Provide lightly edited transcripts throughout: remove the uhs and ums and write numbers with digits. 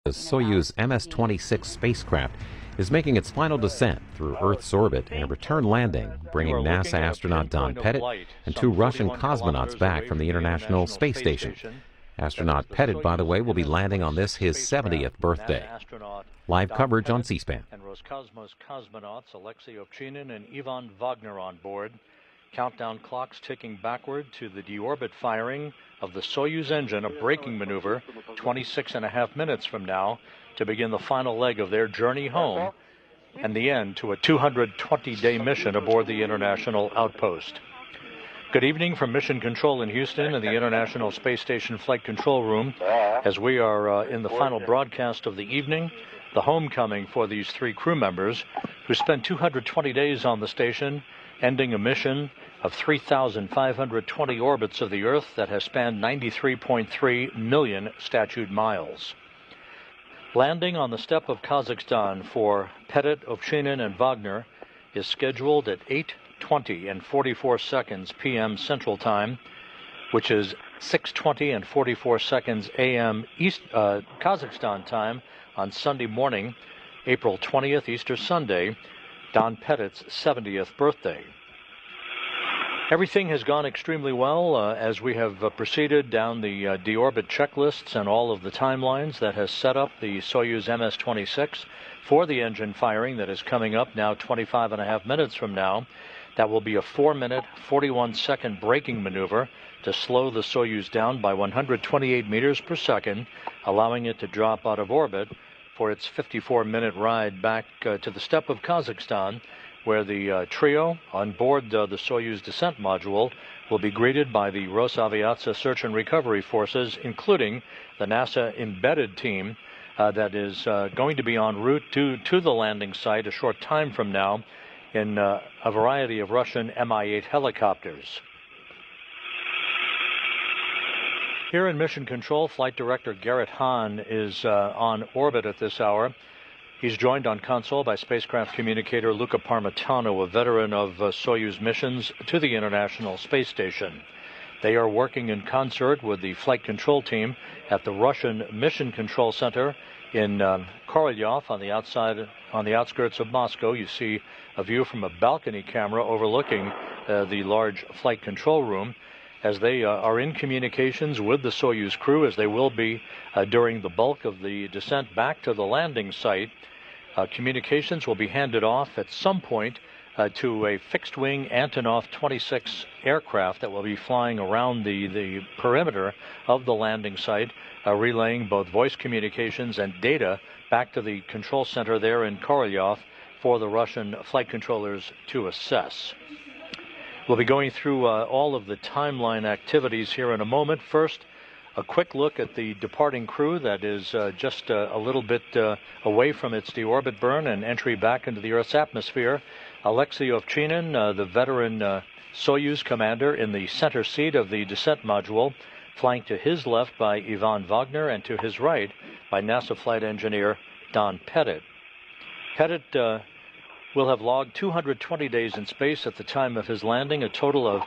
The Soyuz MS-26 spacecraft is making its final descent through Earth's orbit and a return landing, bringing NASA astronaut Don Pettit and two Russian cosmonauts back from the International Space Station. Astronaut Pettit, by the way, will be landing on this, his 70th birthday. Live coverage on C-SPAN. And Roscosmos cosmonauts Alexei Ovchinin and Ivan Wagner on board. Countdown clocks ticking backward to the deorbit firing of the Soyuz engine, a braking maneuver 26.5 minutes from now to begin the final leg of their journey home and the end to a 220-day mission aboard the International Outpost. Good evening from Mission Control in Houston and the International Space Station Flight Control Room as we are in the final broadcast of the evening, the homecoming for these three crew members who spent 220 days on the station, ending a mission of 3,520 orbits of the Earth that has spanned 93.3 million statute miles. Landing on the steppe of Kazakhstan for Pettit, Ovchinin, and Wagner is scheduled at 8:20 and 44 seconds p.m. Central Time, which is 6:20 and 44 seconds a.m. Kazakhstan time on Sunday morning, April 20th, Easter Sunday, Don Pettit's 70th birthday. Everything has gone extremely well as we have proceeded down the deorbit checklists and all of the timelines that has set up the Soyuz MS-26 for the engine firing that is coming up now 25.5 minutes from now. That will be a 4-minute, 41-second braking maneuver to slow the Soyuz down by 128 meters per second, allowing it to drop out of orbit for its 54-minute ride back to the steppe of Kazakhstan, where the trio on board the Soyuz descent module will be greeted by the Rosaviatsa search and recovery forces, including the NASA embedded team that is going to be en route to the landing site a short time from now in a variety of Russian Mi-8 helicopters. Here in Mission Control, Flight Director Garrett Hahn is on orbit at this hour. He's joined on console by spacecraft communicator Luca Parmitano, a veteran of Soyuz missions to the International Space Station. They are working in concert with the flight control team at the Russian Mission Control Center in Korolyov on the outskirts of Moscow. You see a view from a balcony camera overlooking the large flight control room as they are in communications with the Soyuz crew, as they will be during the bulk of the descent back to the landing site. Communications will be handed off at some point to a fixed-wing Antonov 26 aircraft that will be flying around the perimeter of the landing site, relaying both voice communications and data back to the control center there in Korolyov for the Russian flight controllers to assess. We'll be going through all of the timeline activities here in a moment. First, a quick look at the departing crew that is just a little bit away from its deorbit burn and entry back into the Earth's atmosphere. Alexei Ovchinin, the veteran Soyuz commander, in the center seat of the descent module, flanked to his left by Ivan Wagner and to his right by NASA flight engineer Don Pettit. Pettit will have logged 220 days in space at the time of his landing, a total of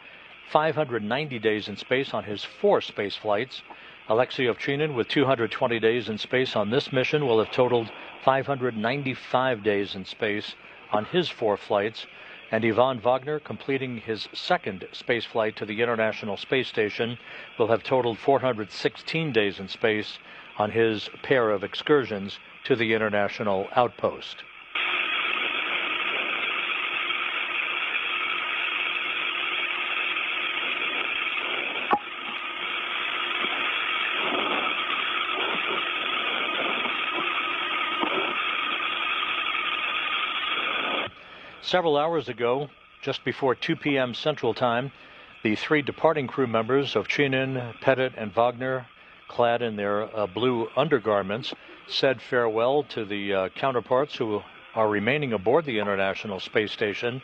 590 days in space on his 4 space flights. Alexei Ovchinin, with 220 days in space on this mission, will have totaled 595 days in space on his 4 flights. And Ivan Wagner, completing his 2nd space flight to the International Space Station, will have totaled 416 days in space on his pair of excursions to the International Outpost. Several hours ago, just before 2 p.m. Central Time, the 3 departing crew members, Ovchinin, Pettit, and Wagner, clad in their blue undergarments, said farewell to the counterparts who are remaining aboard the International Space Station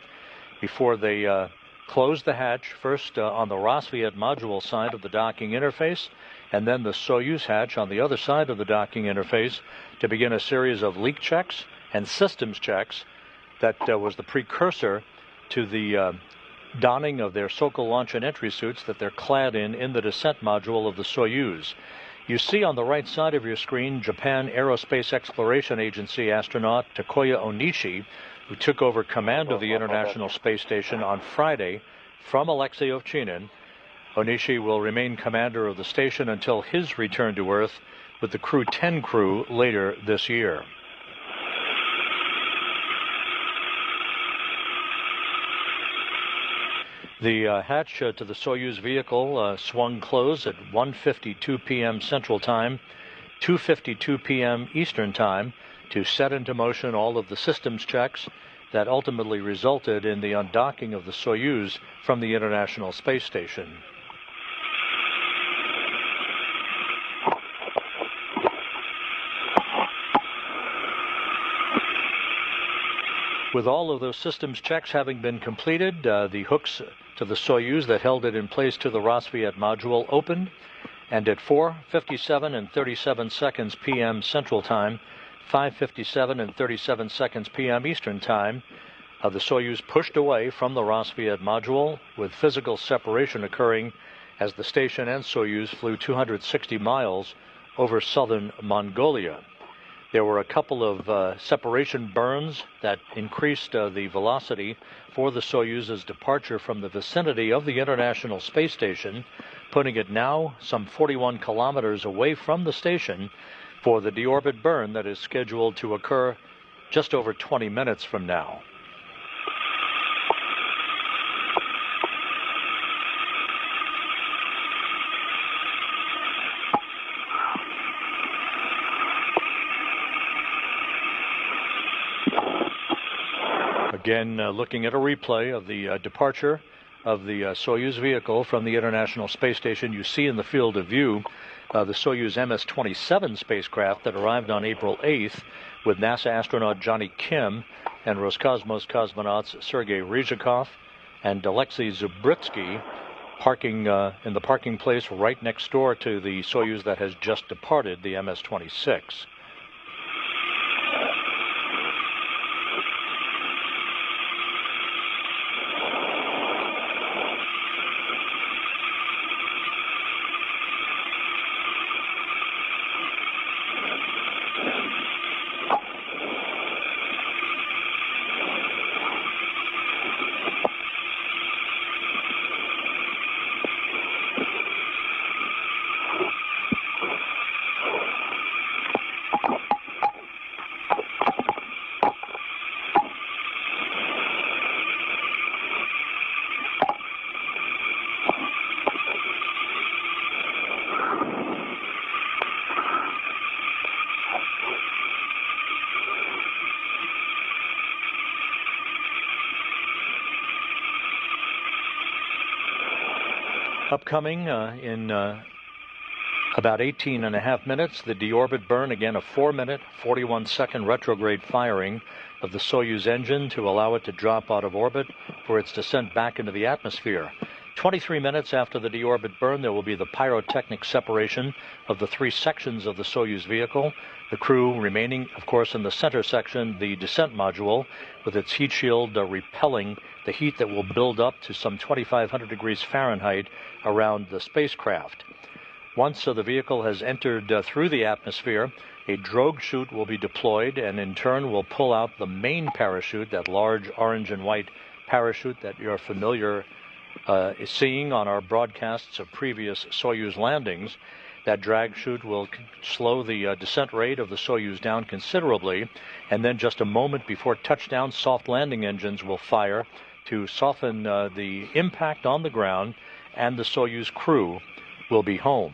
before they closed the hatch, first on the Rosviet module side of the docking interface, and then the Soyuz hatch on the other side of the docking interface to begin a series of leak checks and systems checks that was the precursor to the donning of their Sokol launch and entry suits that they're clad in the descent module of the Soyuz. You see on the right side of your screen Japan Aerospace Exploration Agency astronaut Takuya Onishi, who took over command of the International Space Station on Friday from Alexei Ovchinin. Onishi will remain commander of the station until his return to Earth with the Crew 10 crew later this year. The hatch to the Soyuz vehicle swung closed at 1:52 p.m. Central Time, 2:52 p.m. Eastern Time, to set into motion all of the systems checks that ultimately resulted in the undocking of the Soyuz from the International Space Station. With all of those systems checks having been completed, the hooks to the Soyuz that held it in place to the Rassvet module opened, and at 4:57 and 37 seconds p.m. Central Time, 5:57 and 37 seconds p.m. Eastern Time, the Soyuz pushed away from the Rassvet module, with physical separation occurring as the station and Soyuz flew 260 miles over southern Mongolia. There were a couple of separation burns that increased the velocity for the Soyuz's departure from the vicinity of the International Space Station, putting it now some 41 kilometers away from the station for the deorbit burn that is scheduled to occur just over 20 minutes from now. Again, looking at a replay of the departure of the Soyuz vehicle from the International Space Station, you see in the field of view the Soyuz MS-27 spacecraft that arrived on April 8th with NASA astronaut Johnny Kim and Roscosmos cosmonauts Sergei Ryzhikov and Alexei Zubrytsky parking in the parking place right next door to the Soyuz that has just departed, the MS-26. Upcoming in about 18 and a half minutes, the deorbit burn, again a 4-minute, 41-second retrograde firing of the Soyuz engine to allow it to drop out of orbit for its descent back into the atmosphere. 23 minutes after the deorbit burn, there will be the pyrotechnic separation of the 3 sections of the Soyuz vehicle, the crew remaining, of course, in the center section, the descent module, with its heat shield repelling the heat that will build up to some 2,500 degrees Fahrenheit around the spacecraft. Once the vehicle has entered through the atmosphere, a drogue chute will be deployed and in turn will pull out the main parachute, that large orange and white parachute that you're familiar seeing on our broadcasts of previous Soyuz landings. That drag chute will slow the descent rate of the Soyuz down considerably, and then just a moment before touchdown, soft landing engines will fire to soften the impact on the ground, and the Soyuz crew will be home.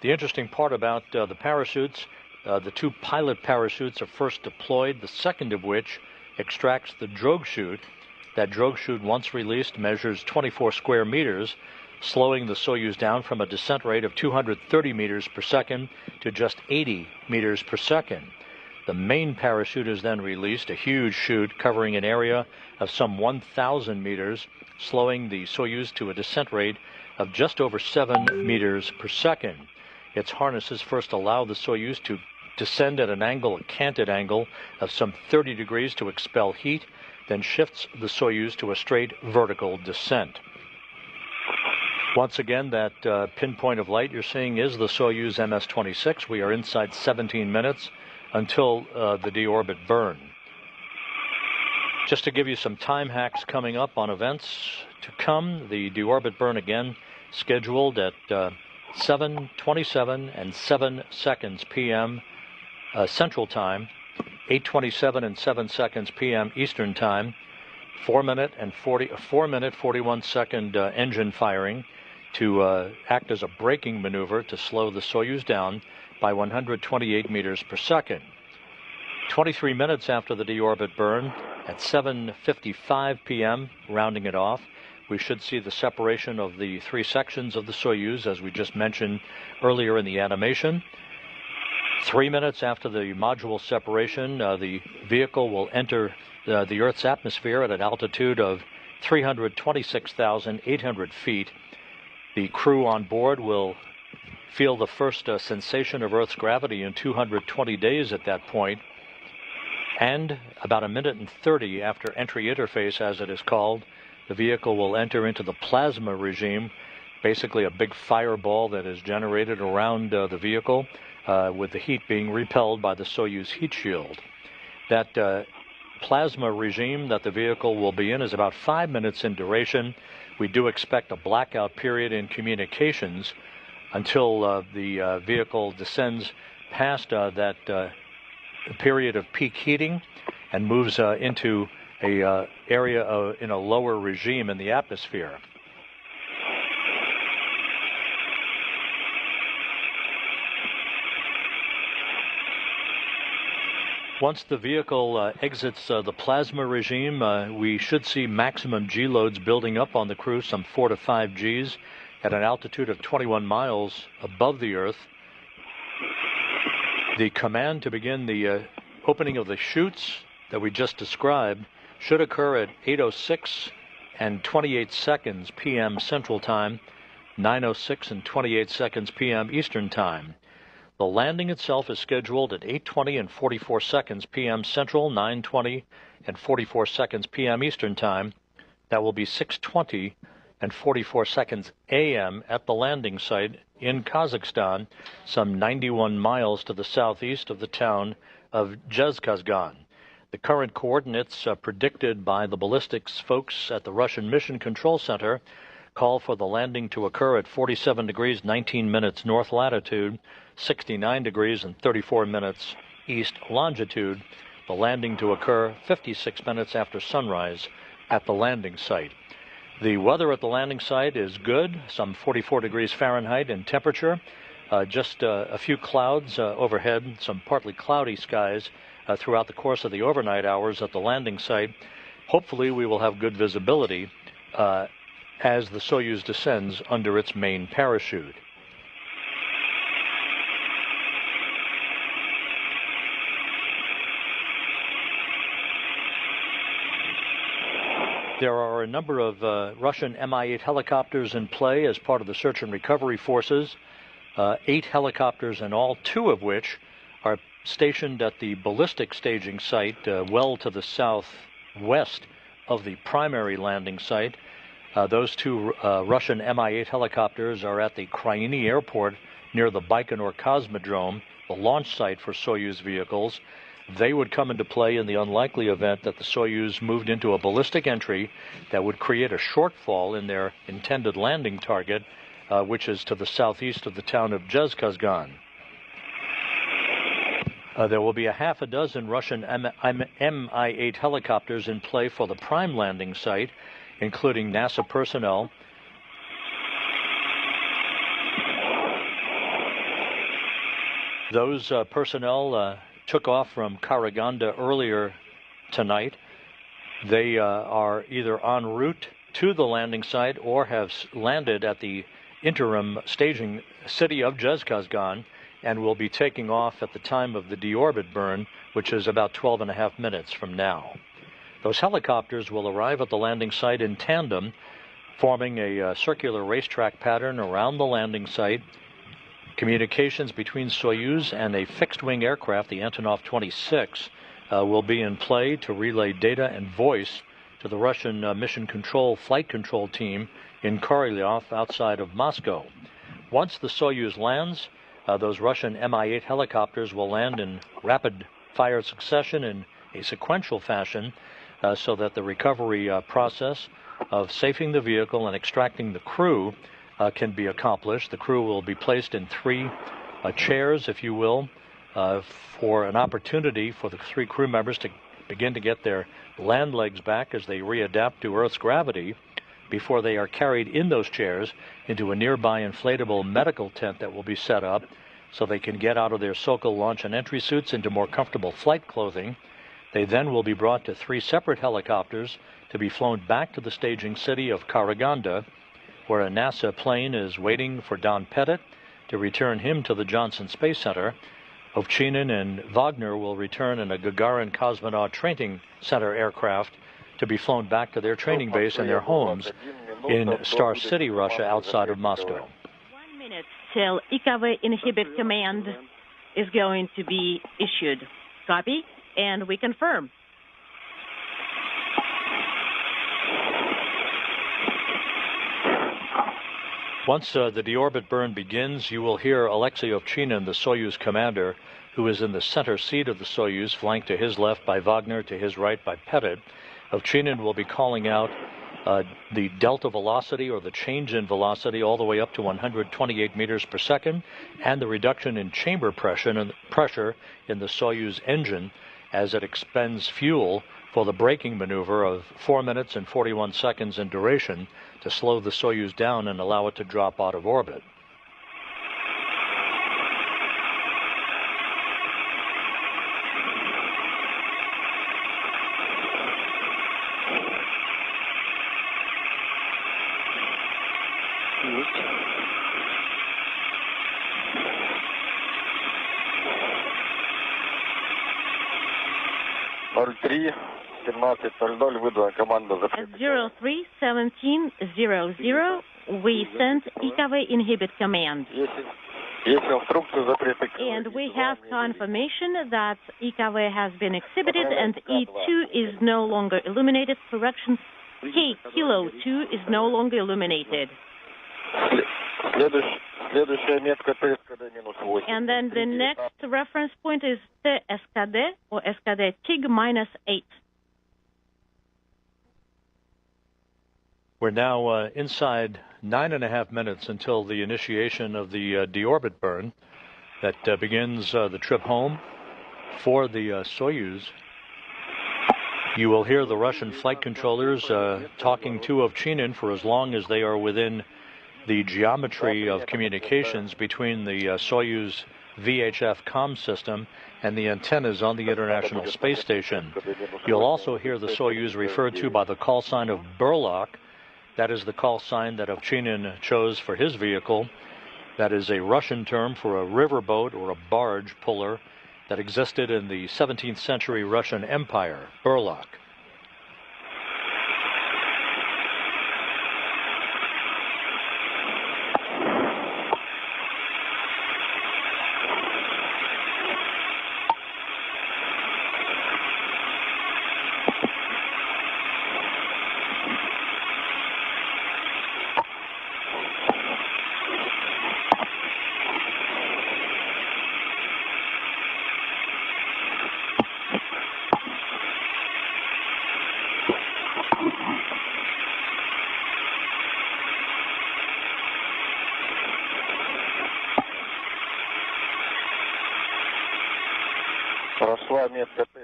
The interesting part about the parachutes, the 2 pilot parachutes are first deployed, the second of which extracts the drogue chute. That drogue chute, once released, measures 24 square meters, slowing the Soyuz down from a descent rate of 230 meters per second to just 80 meters per second. The main parachute is then released, a huge chute covering an area of some 1,000 meters, slowing the Soyuz to a descent rate of just over 7 meters per second. Its harnesses first allow the Soyuz to descend at an angle, a canted angle, of some 30 degrees to expel heat, then shifts the Soyuz to a straight vertical descent. Once again, that pinpoint of light you're seeing is the Soyuz MS-26. We are inside 17 minutes until the deorbit burn. Just to give you some time hacks coming up on events to come, the deorbit burn again scheduled at 7:27 and 7 seconds p.m. Central Time, 8:27 and 7 seconds p.m. Eastern Time, 4 minute 41 second engine firing to act as a braking maneuver to slow the Soyuz down by 128 meters per second. 23 minutes after the deorbit burn, at 7:55 p.m., rounding it off, we should see the separation of the three sections of the Soyuz, as we just mentioned earlier in the animation. 3 minutes after the module separation, the vehicle will enter the Earth's atmosphere at an altitude of 326,800 feet. The crew on board will feel the first sensation of Earth's gravity in 220 days at that point. And about 1 minute and 30 after entry interface, as it is called, the vehicle will enter into the plasma regime, basically a big fireball that is generated around the vehicle, with the heat being repelled by the Soyuz heat shield. That plasma regime that the vehicle will be in is about 5 minutes in duration. We do expect a blackout period in communications until the vehicle descends past that period of peak heating and moves into a area in a lower regime in the atmosphere. Once the vehicle exits the plasma regime, we should see maximum G loads building up on the crew, some 4 to 5 Gs, at an altitude of 21 miles above the Earth. The command to begin the opening of the chutes that we just described should occur at 8:06 and 28 seconds p.m. Central Time, 9:06 and 28 seconds p.m. Eastern Time. The landing itself is scheduled at 8:20 and 44 seconds p.m. Central, 9:20 and 44 seconds p.m. Eastern Time. That will be 6:20 and 44 seconds a.m. at the landing site in Kazakhstan, some 91 miles to the southeast of the town of Zhezkazgan. The current coordinates predicted by the ballistics folks at the Russian Mission Control Center call for the landing to occur at 47 degrees 19 minutes north latitude, 69 degrees and 34 minutes east longitude. The landing to occur 56 minutes after sunrise at the landing site. The weather at the landing site is good, some 44 degrees Fahrenheit in temperature, just a few clouds overhead, some partly cloudy skies throughout the course of the overnight hours at the landing site. Hopefully we will have good visibility as the Soyuz descends under its main parachute. There are a number of Russian Mi-8 helicopters in play as part of the search and recovery forces, 8 helicopters in all, 2 of which are stationed at the ballistic staging site well to the southwest of the primary landing site. Those 2 Russian Mi-8 helicopters are at the Kryani airport near the Baikonur Cosmodrome, the launch site for Soyuz vehicles. They would come into play in the unlikely event that the Soyuz moved into a ballistic entry that would create a shortfall in their intended landing target, which is to the southeast of the town of Zhezkazgan. There will be a half a dozen Russian Mi-8 helicopters in play for the prime landing site, including NASA personnel. Those personnel took off from Karaganda earlier tonight. They are either en route to the landing site or have landed at the interim staging city of Zhezkazgan and will be taking off at the time of the deorbit burn, which is about 12.5 minutes from now. Those helicopters will arrive at the landing site in tandem, forming a circular racetrack pattern around the landing site. Communications between Soyuz and a fixed-wing aircraft, the Antonov 26, will be in play to relay data and voice to the Russian Mission Control Flight Control Team in Korolyov outside of Moscow. Once the Soyuz lands, those Russian Mi-8 helicopters will land in rapid-fire succession in a sequential fashion so that the recovery process of safing the vehicle and extracting the crew can be accomplished. The crew will be placed in three chairs, if you will, for an opportunity for the three crew members to begin to get their land legs back as they readapt to Earth's gravity before they are carried in those chairs into a nearby inflatable medical tent that will be set up so they can get out of their Sokol launch and entry suits into more comfortable flight clothing. They then will be brought to three separate helicopters to be flown back to the staging city of Karaganda, where a NASA plane is waiting for Don Pettit to return him to the Johnson Space Center. Ovchinin and Wagner will return in a Gagarin Cosmonaut Training Center aircraft to be flown back to their training base and their homes in Star City, Russia, outside of Moscow. 1 minute till IKV inhibit command is going to be issued. Copy, and we confirm. Once the deorbit burn begins, you will hear Alexei Ovchinin, the Soyuz commander, who is in the center seat of the Soyuz, flanked to his left by Wagner, to his right by Pettit. Ovchinin will be calling out the delta velocity, or the change in velocity, all the way up to 128 meters per second, and the reduction in chamber pressure in the Soyuz engine as it expends fuel for the braking maneuver of 4 minutes and 41 seconds in duration to slow the Soyuz down and allow it to drop out of orbit. At 03:17:00, we sent IKV inhibit command. And we have confirmation that IKV has been exhibited and E2 is no longer illuminated. Correction, K Kilo 2 is no longer illuminated. And then the next reference point is the SKD, or SKD TIG -8. We're now inside 9.5 minutes until the initiation of the deorbit burn that begins the trip home for the Soyuz. You will hear the Russian flight controllers talking to Ovchinin for as long as they are within the geometry of communications between the Soyuz VHF comm system and the antennas on the International Space Station. You'll also hear the Soyuz referred to by the call sign of Burlock. That is the call sign that Ovchinin chose for his vehicle. That is a Russian term for a riverboat or a barge puller that existed in the 17th century Russian Empire, Burlock.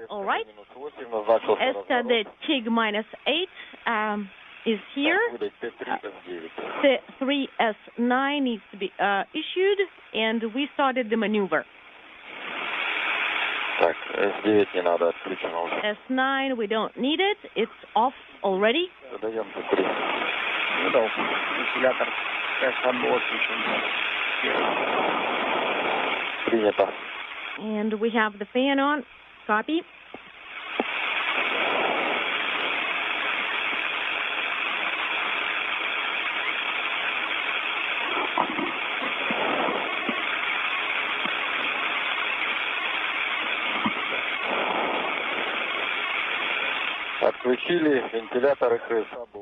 All right. SKD TIG -8 is here. The 3S9 needs to be issued, and we started the maneuver. S9, we don't need it. It's off already. And we have the fan on. Copy.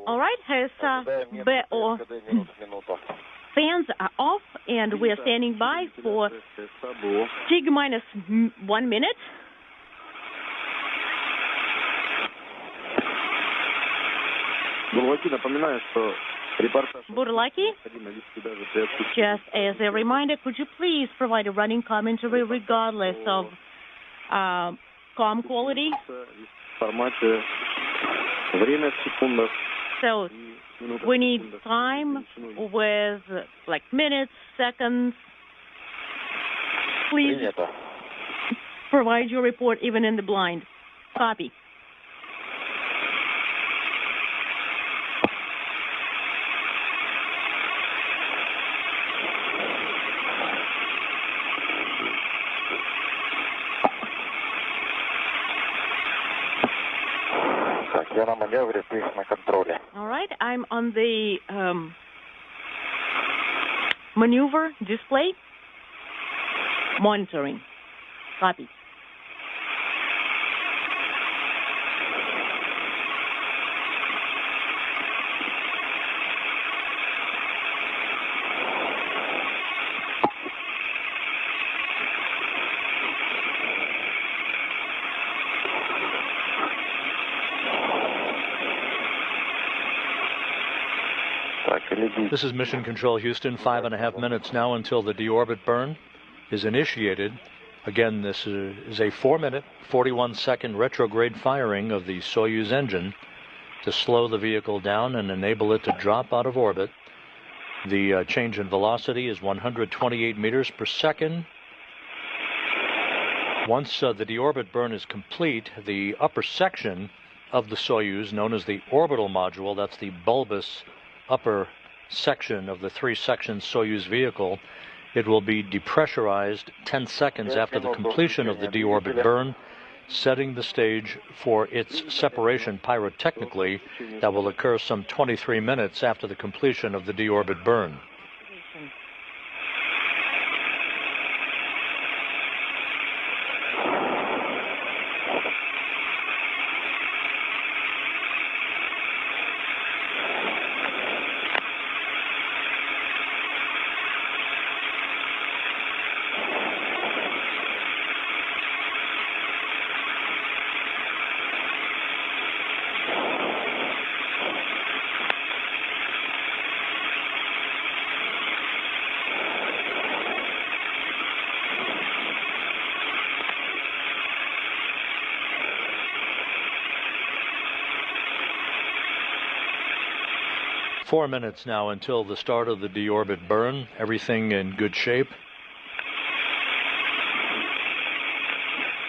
All right, his fans are off, and we're standing by for T-minus 1 minute. Burlaki, just as a reminder, could you please provide a running commentary regardless of comm quality? So we need time with like minutes, seconds. Please provide your report even in the blind. Copy. All right, I'm on the maneuver display. Monitoring. Copy. This is Mission Control Houston, 5.5 minutes now until the deorbit burn is initiated. Again, this is a 4-minute, 41-second retrograde firing of the Soyuz engine to slow the vehicle down and enable it to drop out of orbit. The change in velocity is 128 meters per second. Once the deorbit burn is complete, the upper section of the Soyuz, known as the orbital module, that's the bulbous upper section of the 3-section Soyuz vehicle, it will be depressurized 10 seconds after the completion of the deorbit burn, setting the stage for its separation pyrotechnically that will occur some 23 minutes after the completion of the deorbit burn. Four minutes now until the start of the deorbit burn. Everything in good shape.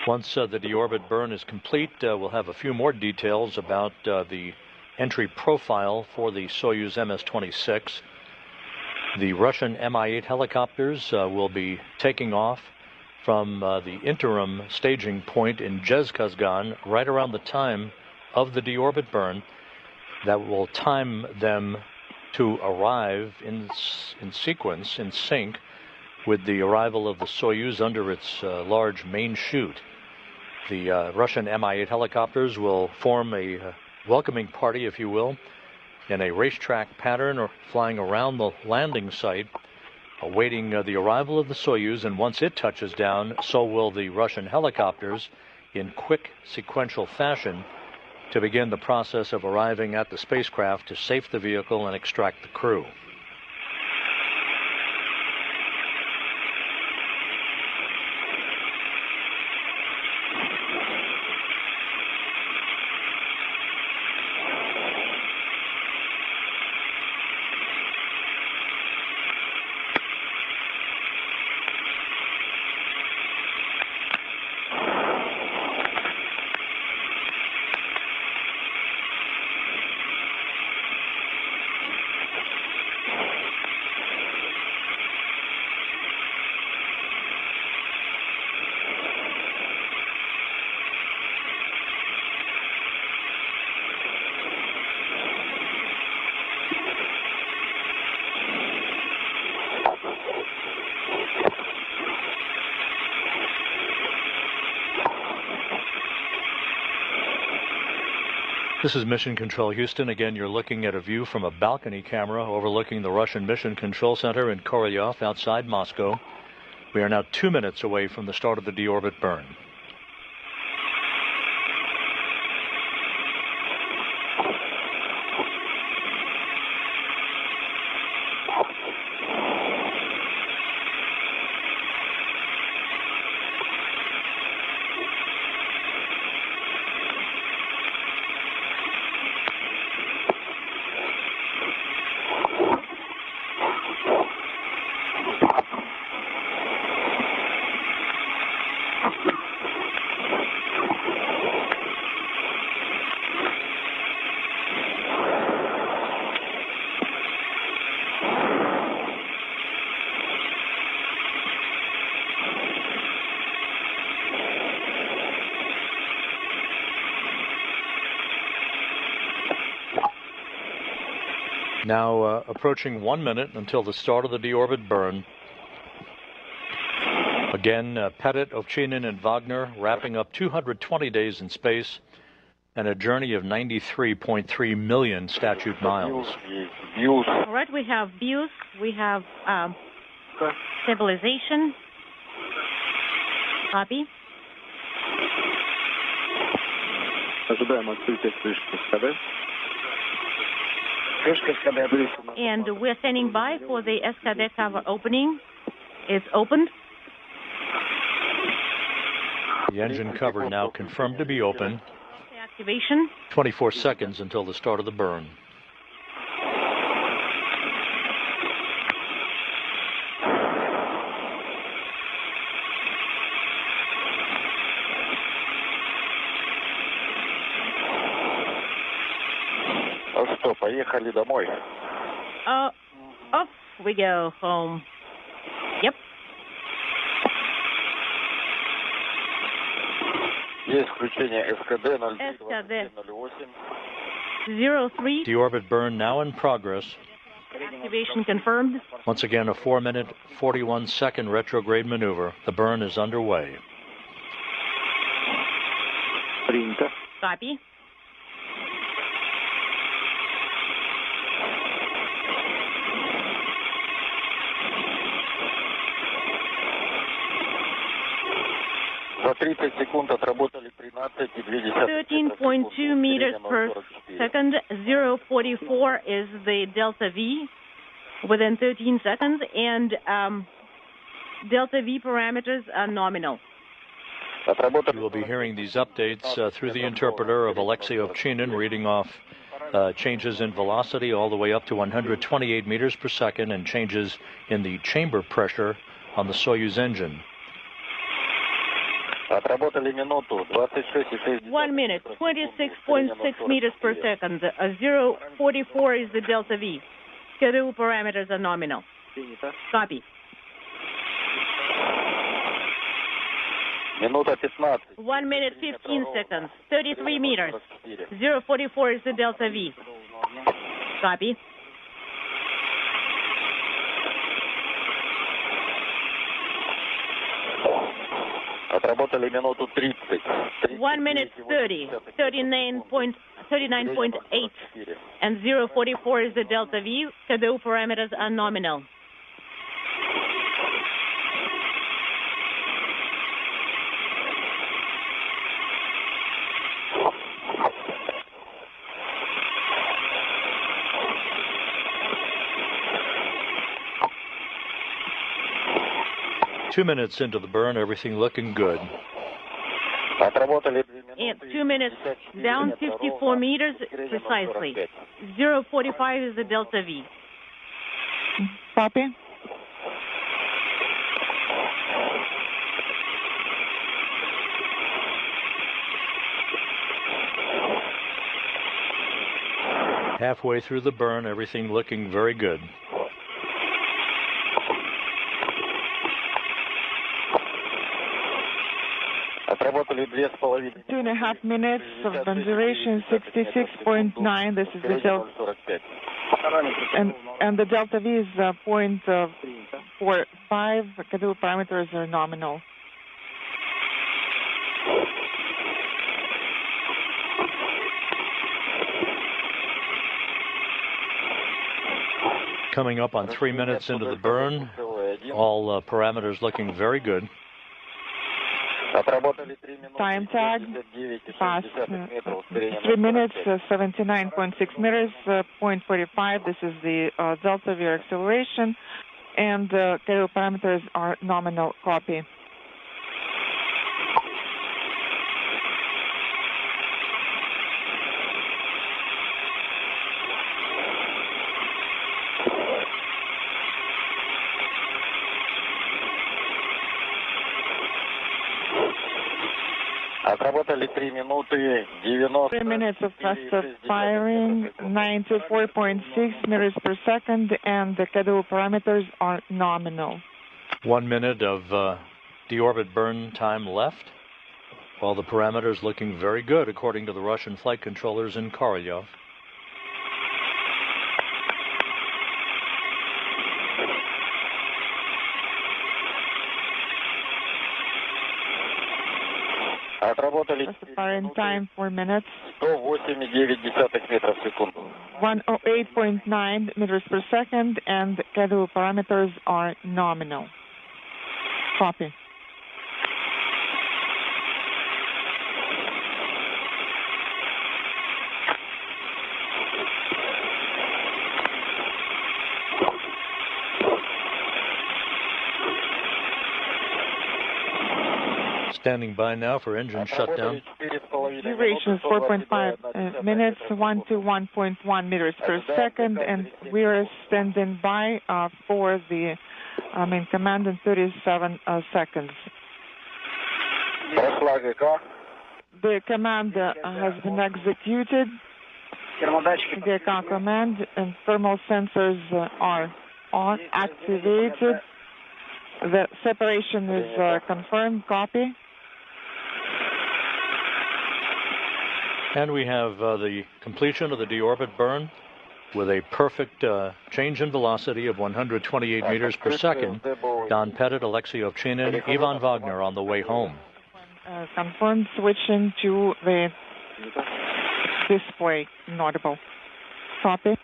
Once the deorbit burn is complete, we'll have a few more details about the entry profile for the Soyuz MS-26. The Russian Mi-8 helicopters will be taking off from the interim staging point in Zhezkazgan right around the time of the deorbit burn. That will time them to arrive in sequence, in sync, with the arrival of the Soyuz under its large main chute. The Russian Mi-8 helicopters will form a welcoming party, if you will, in a racetrack pattern, or flying around the landing site, awaiting the arrival of the Soyuz, and once it touches down, so will the Russian helicopters in quick sequential fashion to begin the process of arriving at the spacecraft to safe the vehicle and extract the crew. This is Mission Control Houston. Again, you're looking at a view from a balcony camera overlooking the Russian Mission Control Center in Korolyov outside Moscow. We are now 2 minutes away from the start of the deorbit burn. Now approaching 1 minute until the start of the deorbit burn. Again, Pettit, Ovchinin, and Wagner wrapping up 220 days in space and a journey of 93.3 million statute miles. All right, we have views, we have stabilization. Copy. And we're standing by for the SKD cover opening. It's opened. The engine cover now confirmed to be open. Activation. 24 seconds until the start of the burn. Поехали домой. Off we go home. Yep. Есть включение СКД 03. Deorbit burn now in progress. Activation confirmed. Once again, a 4-minute, 41-second retrograde maneuver. The burn is underway. Copy. За 30 секунд отработали 13,2. 13.2 meters per second. 0.44 is the delta V within 13 seconds, and delta V parameters are nominal. You will be hearing these updates through the interpreter of Alexei Ovchinin, reading off changes in velocity all the way up to 128 meters per second and changes in the chamber pressure on the Soyuz engine. 1 minute, 26.6 meters per second. 0.44 is the delta V. Schedule parameters are nominal. Copy. 1 minute, 15 seconds. 33 meters. 0.44 is the delta V. Copy. Отработали минуту 30. 1 minute 30, 39.8, and 0.44 is the delta V. Schedule parameters are nominal. Two minutes into the burn, everything looking good. And 2 minutes down 54 meters precisely. 0.45 is the delta V. Copy. Halfway through the burn, everything looking very good. Отработали 2.5 minutes of burn duration, 66.9. This is the delta, and the delta V is 0.45. Schedule parameters are nominal. coming up on 3 minutes into the burn. All parameters looking very good. Time tag past 3 minutes, 79.6 meters, 0.45. This is the delta V acceleration, and KO parameters are nominal. Copy. Отработали 3 минуты 90. 3 minutes of thrust of firing, 94.6 meters per second, and the KO parameters are nominal. 1 minute of deorbit burn time left. All the parameters looking very good, according to the Russian flight controllers in Korolyov. Firing time 4 minutes. 108,9 метров в секунду. 108.9 meters per second, and KO parameters are nominal. Copy. Standing by now for engine shutdown. Duration 4.5 minutes, 1 to 1.1 meters per second, and we are standing by for the main command in 37 seconds. The command has been executed. GK command and thermal sensors are activated. The separation is confirmed. Copy. And we have the completion of the deorbit burn with a perfect change in velocity of 128 meters per second. Don Pettit, Alexei Ovchinin, Ivan Wagner on the way home. Confirmed. Switching to the display. Inaudible. Copy.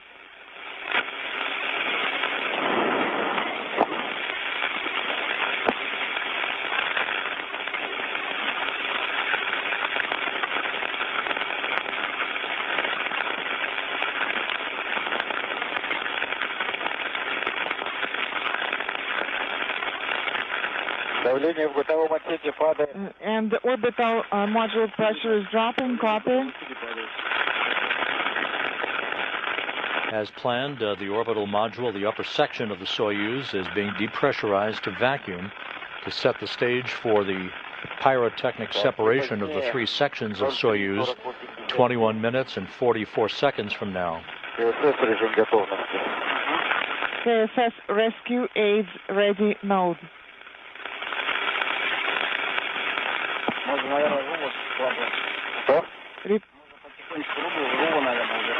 And the orbital module pressure is dropping. Copy. As planned, the orbital module, the upper section of the Soyuz, is being depressurized to vacuum to set the stage for the pyrotechnic separation of the 3 sections of Soyuz 21 minutes and 44 seconds from now. KSS rescue aids ready mode.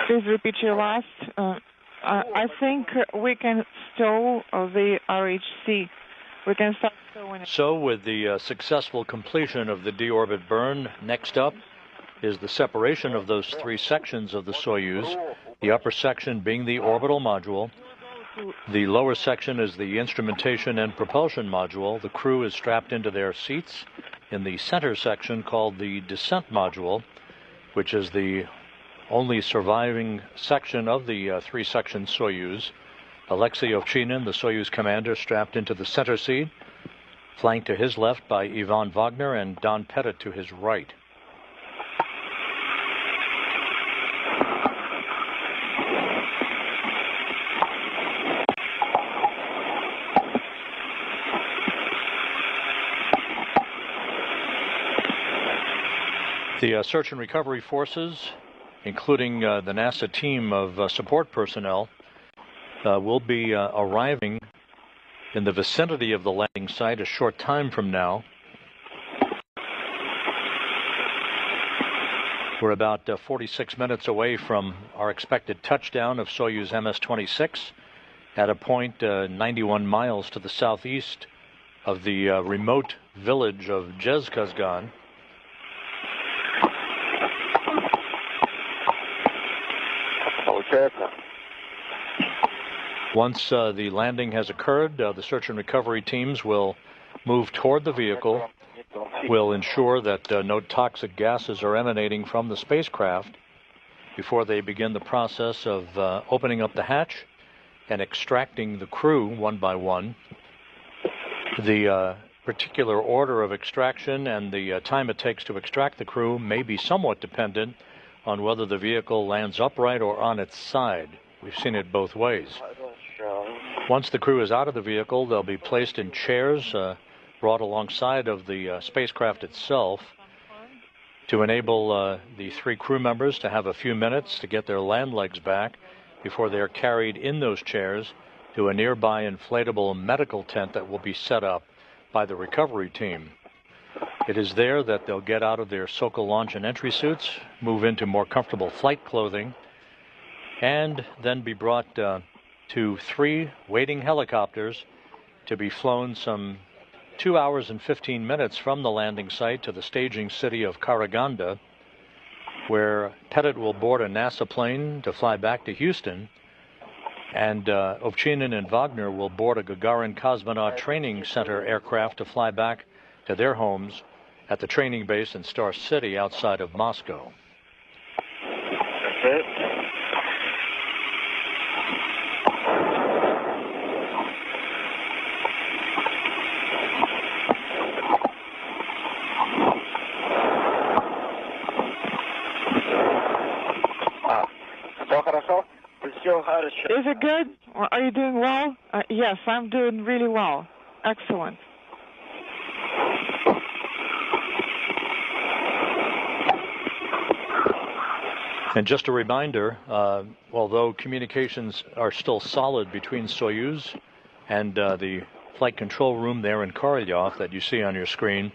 Please repeat your last. I think we can stow the RHC. We can start stowing it. So with the successful completion of the deorbit burn, next up is the separation of those 3 sections of the Soyuz, the upper section being the orbital module. The lower section is the instrumentation and propulsion module. The crew is strapped into their seats in the center section called the descent module, which is the only surviving section of the 3-section Soyuz. Alexei Ovchinin, the Soyuz commander, strapped into the center seat, flanked to his left by Ivan Wagner and Don Pettit to his right. The search and recovery forces, including the NASA team of support personnel, will be arriving in the vicinity of the landing site a short time from now. We're about 46 minutes away from our expected touchdown of Soyuz MS-26 at a point 91 miles to the southeast of the remote village of Jezkazgan. Once the landing has occurred, the search and recovery teams will move toward the vehicle, will ensure that no toxic gases are emanating from the spacecraft before they begin the process of opening up the hatch and extracting the crew one by one. The particular order of extraction and the time it takes to extract the crew may be somewhat dependent on whether the vehicle lands upright or on its side. We've seen it both ways. Once the crew is out of the vehicle, they'll be placed in chairs brought alongside of the spacecraft itself to enable the three crew members to have a few minutes to get their land legs back before they're carried in those chairs to a nearby inflatable medical tent that will be set up by the recovery team. It is there that they'll get out of their SOCO launch and entry suits, move into more comfortable flight clothing, and then be brought to three waiting helicopters to be flown some 2 hours and 15 minutes from the landing site to the staging city of Karaganda, where Pettit will board a NASA plane to fly back to Houston, and Ovchinin and Wagner will board a Gagarin Cosmonaut Training Center aircraft to fly back to their homes at the training base in Star City outside of Moscow. That's it. Is it good? Are you doing well? Yes, I'm doing really well. Excellent. And just a reminder, although communications are still solid between Soyuz and the flight control room there in Korolyov that you see on your screen,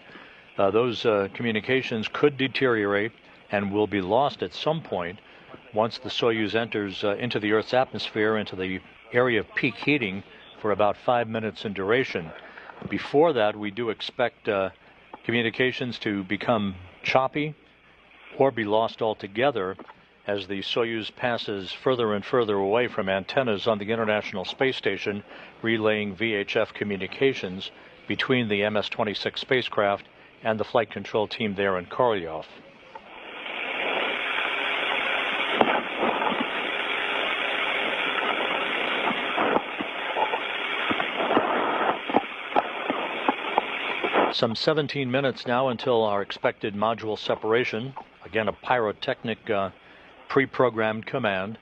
those communications could deteriorate and will be lost at some point once the Soyuz enters into the Earth's atmosphere, into the area of peak heating for about 5 minutes in duration. Before that, we do expect communications to become choppy or be lost altogether as the Soyuz passes further and further away from antennas on the International Space Station, relaying VHF communications between the MS-26 spacecraft and the flight control team there in Korolyov. Some 17 minutes now until our expected module separation. Again, a pyrotechnic pre-programmed command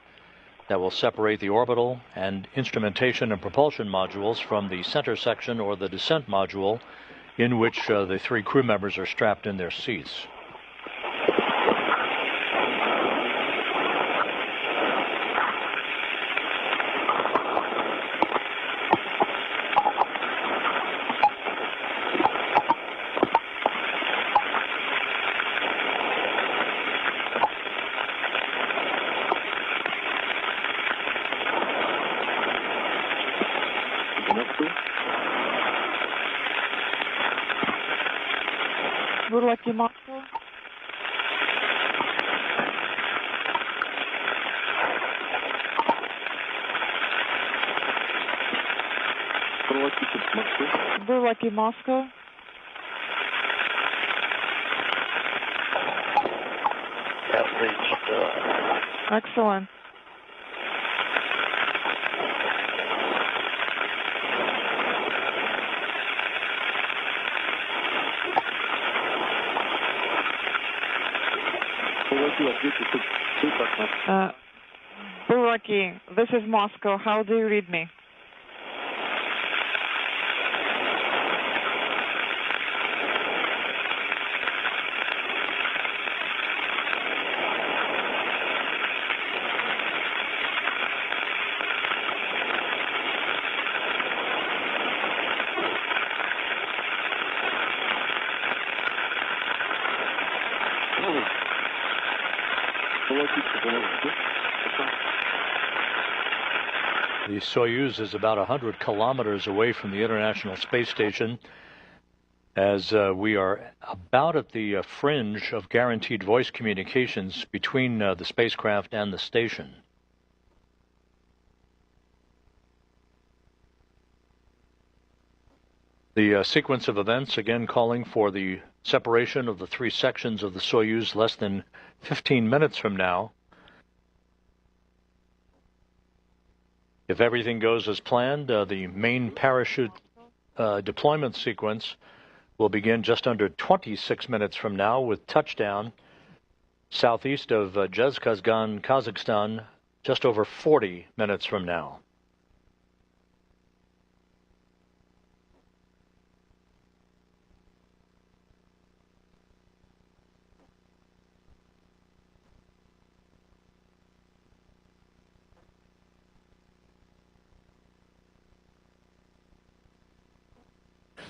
that will separate the orbital and instrumentation and propulsion modules from the center section or the descent module in which the three crew members are strapped in their seats. Lucky Moscow. Lucky Moscow. Excellent. Buraki, this is Moscow. How do you read me? The Soyuz is about 100 kilometers away from the International Space Station, as we are about at the fringe of guaranteed voice communications between the spacecraft and the station. The sequence of events, again calling for the separation of the three sections of the Soyuz less than 15 minutes from now. If everything goes as planned, the main parachute deployment sequence will begin just under 26 minutes from now with touchdown southeast of Zhezkazgan, Kazakhstan, just over 40 minutes from now.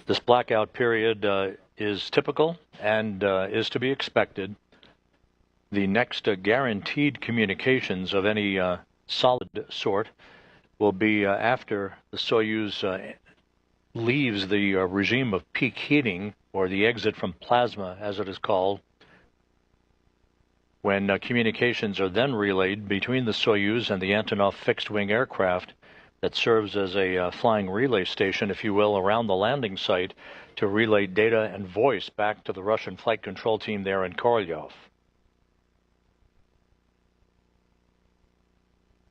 This blackout period is typical and is to be expected. The next guaranteed communications of any solid sort will be after the Soyuz leaves the regime of peak heating, or the exit from plasma, as it is called, when communications are then relayed between the Soyuz and the Antonov fixed-wing aircraft that serves as a flying relay station, if you will, around the landing site to relay data and voice back to the Russian flight control team there in Korolyov.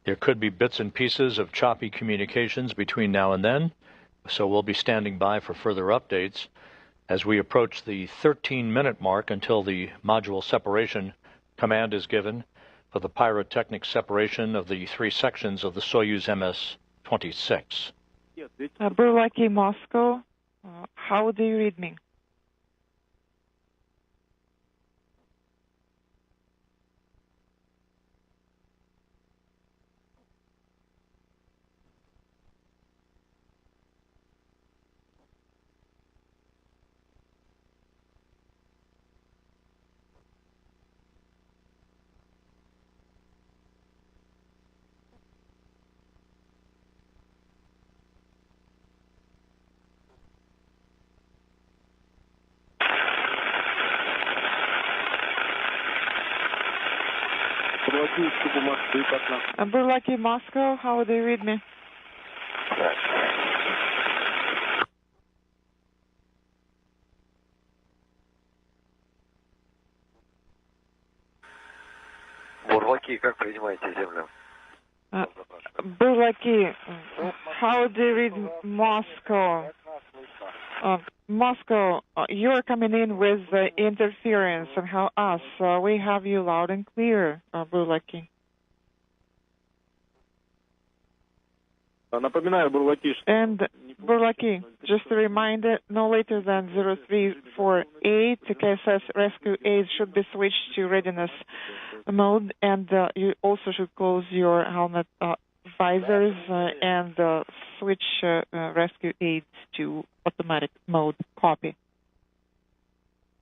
There could be bits and pieces of choppy communications between now and then, so we'll be standing by for further updates as we approach the 13-minute mark until the module separation command is given for the pyrotechnic separation of the three sections of the Soyuz MS-26. Burlaki, Moscow, how do you read me? Burlaki, Moscow, how do you read me? Бурлаки, как принимаете землю? Burlaki, how do you read Moscow? Moscow, you're coming in with interference, and how us? We have you loud and clear, Burlaki. And Burlaki, just a reminder, no later than 0348, the KSS Rescue Aid should be switched to readiness mode, and you also should close your helmet visors and switch rescue aids to automatic mode. Copy.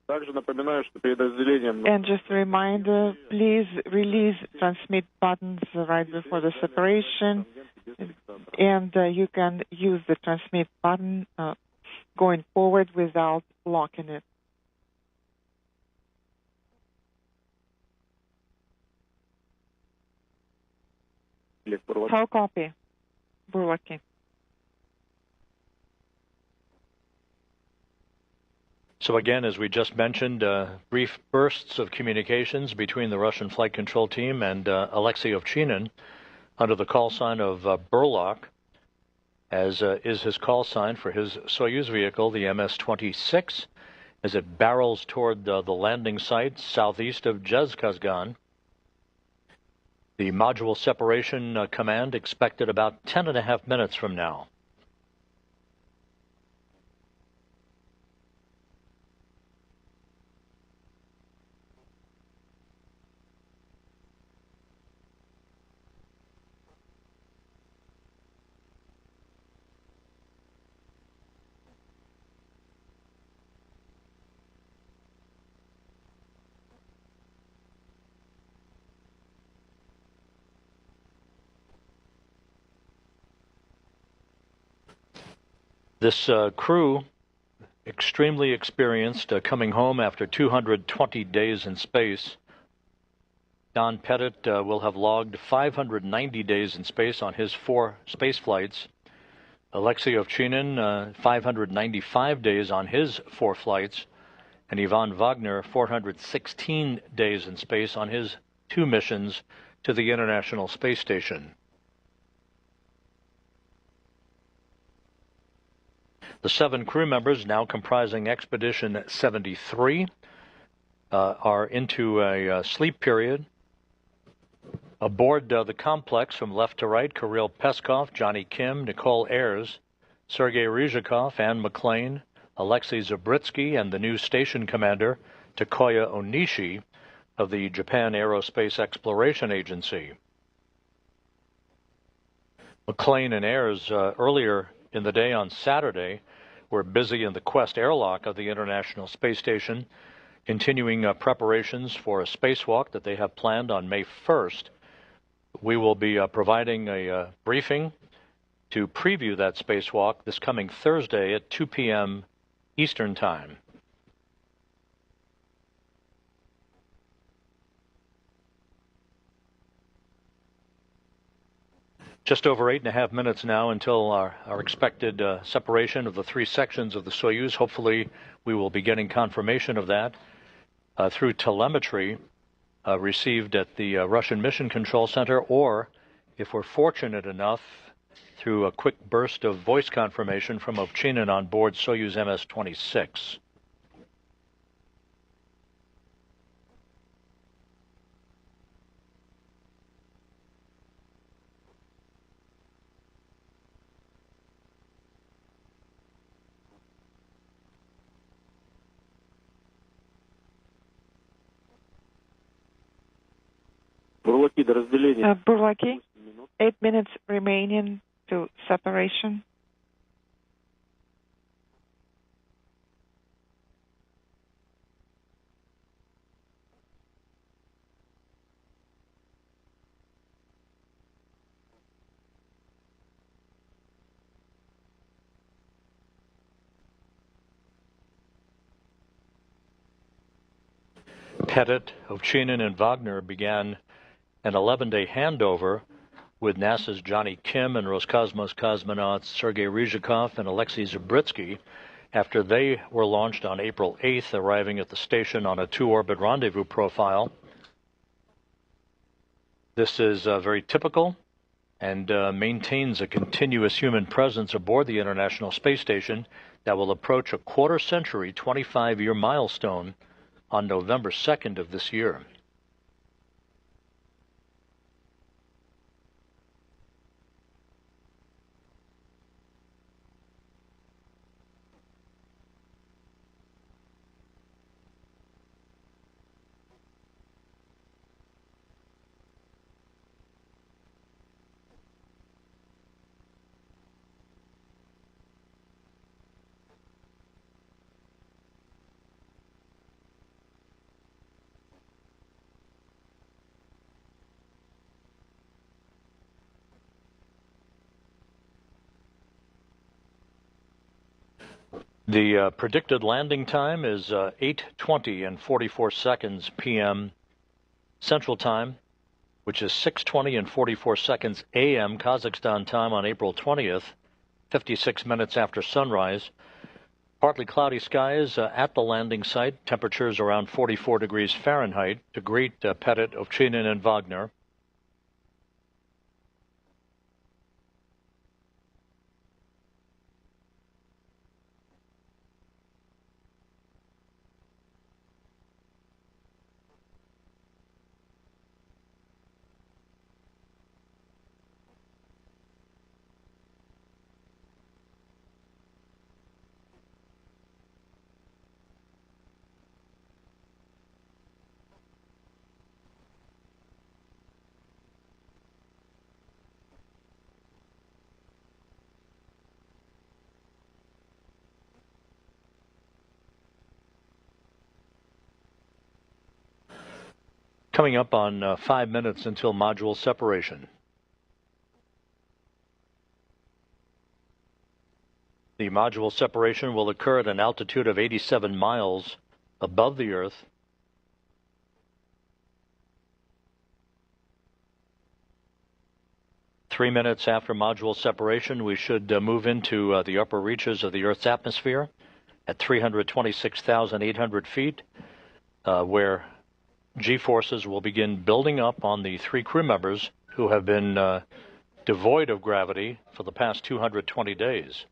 And just a reminder, please release transmit buttons right before the separation, and you can use the transmit button going forward without locking it. How copy, Burlaki? So again, as we just mentioned, brief bursts of communications between the Russian flight control team and Alexei Ovchinin under the call sign of Burlak, as is his call sign for his Soyuz vehicle, the MS-26, as it barrels toward the landing site southeast of Zhezkazgan. The module separation command expected about 10.5 minutes from now. This crew, extremely experienced, coming home after 220 days in space. Don Pettit will have logged 590 days in space on his 4 space flights. Alexei Ovchinin, 595 days on his 4 flights, and Ivan Wagner, 416 days in space on his 2 missions to the International Space Station. The 7 crew members, now comprising Expedition 73, are into a sleep period. Aboard the complex, from left to right, Kirill Peskov, Johnny Kim, Nicole Ayers, Sergei Ryzhikov, Anne McLean, Alexei Zabritsky, and the new station commander, Takuya Onishi, of the Japan Aerospace Exploration Agency. McLean and Ayers, earlier in the day on Saturday, were busy in the Quest airlock of the International Space Station, continuing preparations for a spacewalk that they have planned on May 1st. We will be providing a briefing to preview that spacewalk this coming Thursday at 2 p.m. Eastern Time. Just over 8.5 minutes now until our expected separation of the 3 sections of the Soyuz. Hopefully, we will be getting confirmation of that through telemetry received at the Russian Mission Control Center, or, if we're fortunate enough, through a quick burst of voice confirmation from Ovchinin on board Soyuz MS-26. Burlaki, 8 minutes remaining to separation. Pettit, Ovchinin, and Wagner began an 11-day handover with NASA's Johnny Kim and Roscosmos cosmonauts Sergei Ryzhikov and Alexei Zabritsky after they were launched on April 8th, arriving at the station on a 2-orbit rendezvous profile. This is very typical and maintains a continuous human presence aboard the International Space Station that will approach a quarter-century, 25-year milestone on November 2nd of this year. The predicted landing time is 8:20 and 44 seconds p.m. Central Time, which is 6:20 and 44 seconds a.m. Kazakhstan time on April 20th, 56 minutes after sunrise. Partly cloudy skies at the landing site, temperatures around 44 degrees Fahrenheit to greet Pettit, Ovchinin, and Wagner. Coming up on 5 minutes until module separation. The module separation will occur at an altitude of 87 miles above the Earth. 3 minutes after module separation, we should move into the upper reaches of the Earth's atmosphere at 326,800 feet, where G-forces will begin building up on the 3 crew members who have been devoid of gravity for the past 220 days.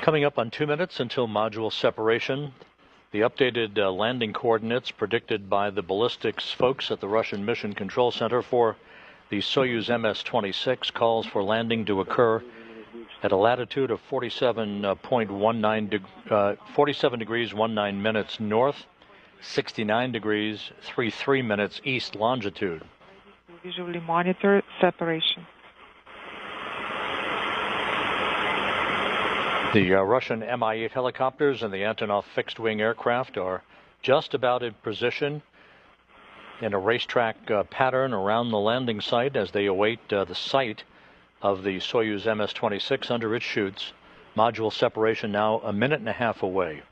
Coming up on 2 minutes until module separation, the updated landing coordinates predicted by the ballistics folks at the Russian Mission Control Center for the Soyuz MS-26 calls for landing to occur at a latitude of 47 degrees 19 minutes north, 69 degrees 33 minutes east longitude. Visually monitor separation. The Russian Mi-8 helicopters and the Antonov fixed-wing aircraft are just about in position in a racetrack pattern around the landing site as they await the sight of the Soyuz MS-26 under its chutes. Module separation now a minute and a half away.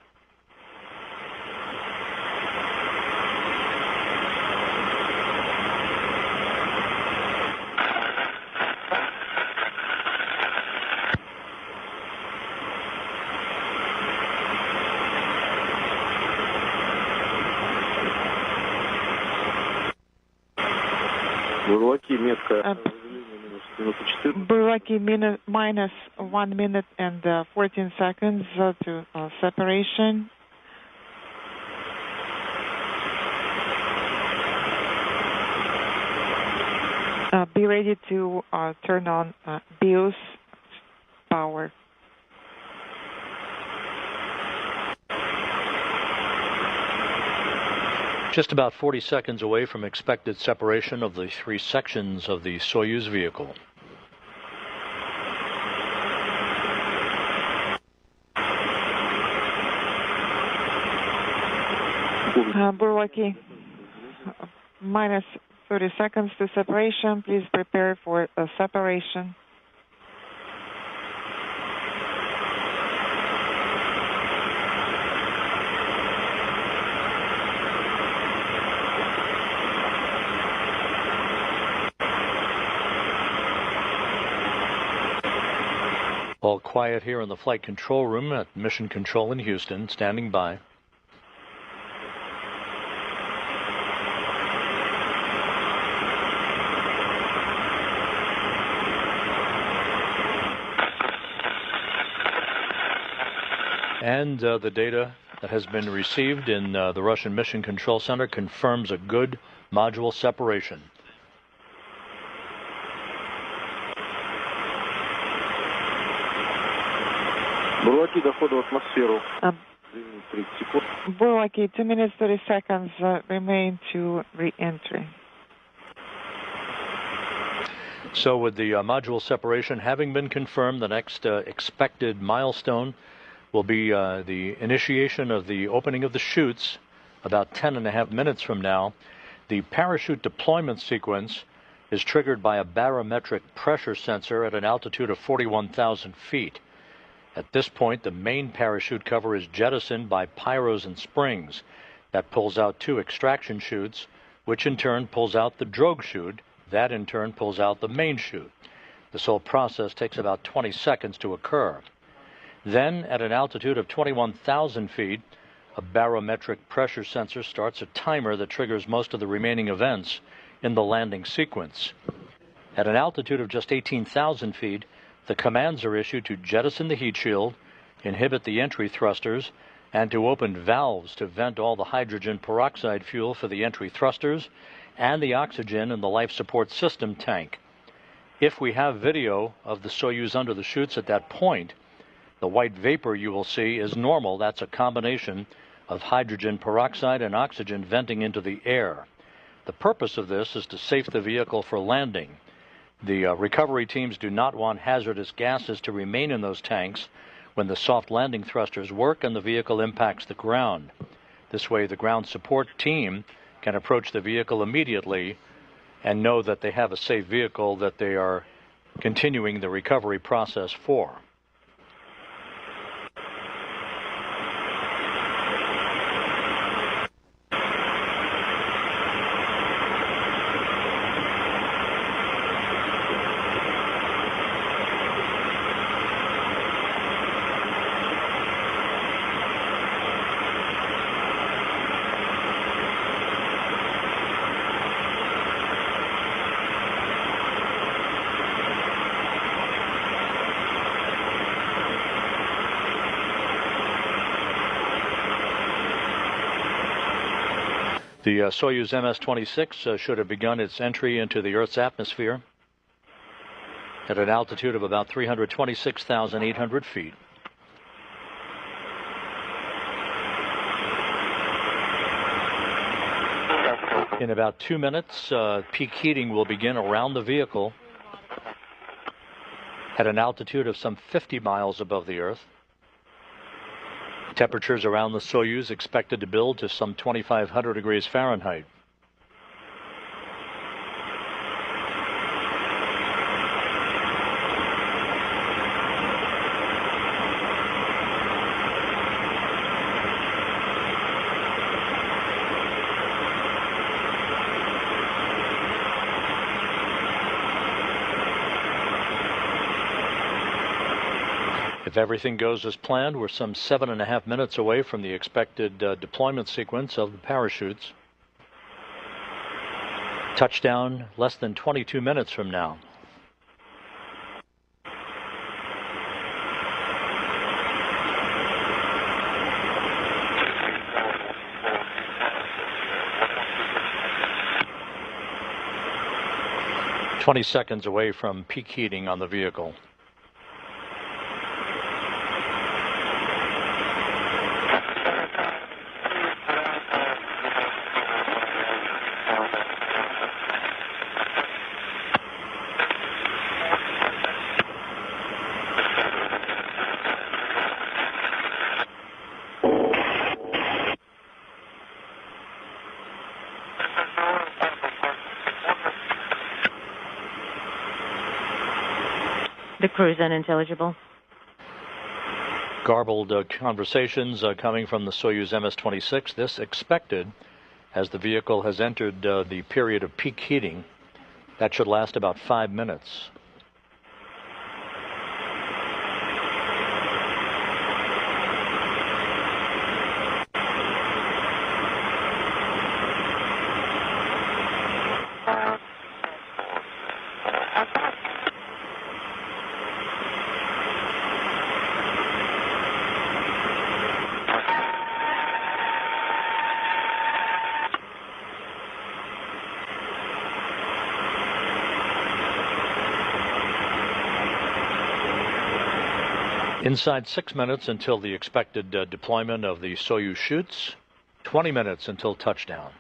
Buraki minus 1 minute and 14 seconds to separation. Be ready to turn on BIOS power. Just about 40 seconds away from expected separation of the 3 sections of the Soyuz vehicle. Buraki, minus 30 seconds to separation. Please prepare for a separation. All quiet here in the flight control room at Mission Control in Houston, standing by. And the data that has been received in the Russian Mission Control Center confirms a good module separation. Бурлаки, 2 minutes 30 seconds remain to re-entry. So with the module separation having been confirmed, the next expected milestone will be the initiation of the opening of the chutes about 10.5 minutes from now. The parachute deployment sequence is triggered by a barometric pressure sensor at an altitude of 41,000 feet. At this point, the main parachute cover is jettisoned by pyros and springs. That pulls out 2 extraction chutes, which in turn pulls out the drogue chute. That in turn pulls out the main chute. This whole process takes about 20 seconds to occur. Then, at an altitude of 21,000 feet, a barometric pressure sensor starts a timer that triggers most of the remaining events in the landing sequence. At an altitude of just 18,000 feet, the commands are issued to jettison the heat shield, inhibit the entry thrusters, and to open valves to vent all the hydrogen peroxide fuel for the entry thrusters and the oxygen in the life support system tank. If we have video of the Soyuz under the chutes at that point, the white vapor you will see is normal. That's a combination of hydrogen peroxide and oxygen venting into the air. The purpose of this is to safe the vehicle for landing. The recovery teams do not want hazardous gases to remain in those tanks when the soft landing thrusters work and the vehicle impacts the ground. This way, the ground support team can approach the vehicle immediately and know that they have a safe vehicle that they are continuing the recovery process for. The Soyuz MS-26 should have begun its entry into the Earth's atmosphere at an altitude of about 326,800 feet. In about 2 minutes, peak heating will begin around the vehicle at an altitude of some 50 miles above the Earth. Temperatures around the Soyuz expected to build to some 2,500 degrees Fahrenheit. If everything goes as planned, we're some 7.5 minutes away from the expected deployment sequence of the parachutes. Touchdown less than 22 minutes from now. "20 seconds away from peak heating on the vehicle." The crew is unintelligible. Garbled conversations coming from the Soyuz MS-26. This expected as the vehicle has entered the period of peak heating. That should last about 5 minutes. Inside 6 minutes until the expected deployment of the Soyuz chutes, 20 minutes until touchdown.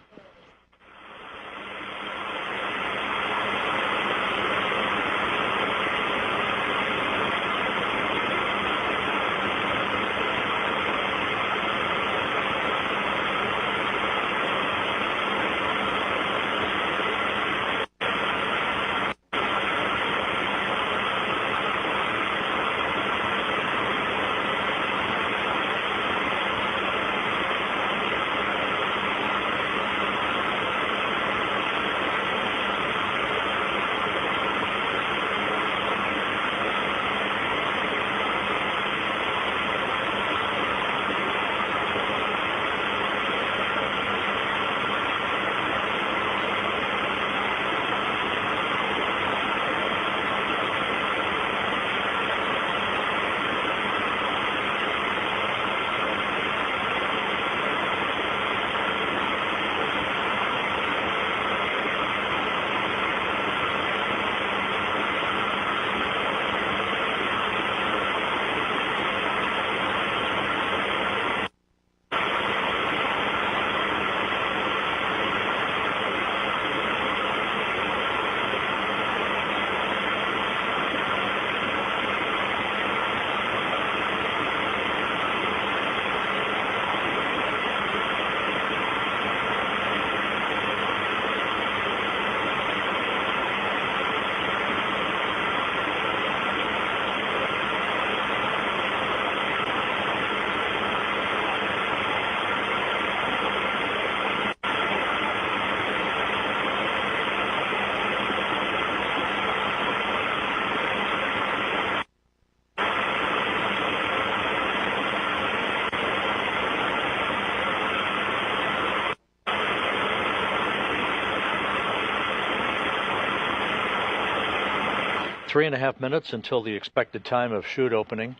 Three and a half minutes until the expected time of chute opening.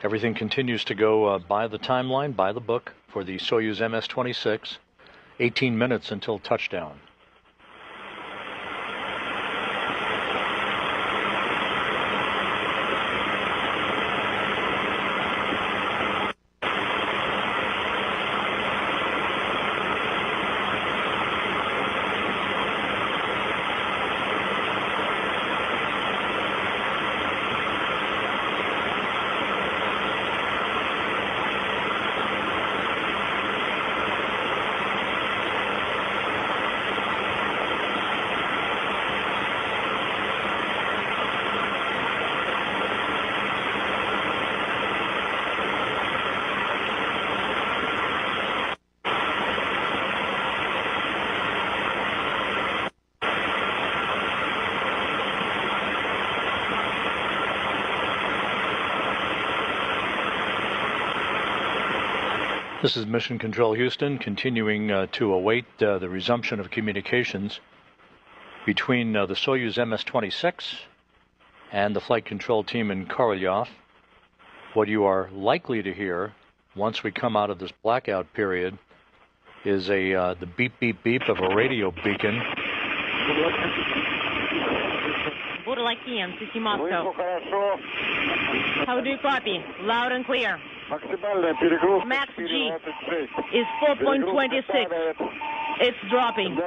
Everything continues to go by the timeline, by the book, for the Soyuz MS-26. 18 minutes until touchdown. This is Mission Control Houston, continuing to await the resumption of communications between the Soyuz MS-26 and the flight control team in Korolyov. What you are likely to hear once we come out of this blackout period is the beep, beep, beep of a radio beacon. How do you copy? Loud and clear. Max G is 4.26. It's dropping.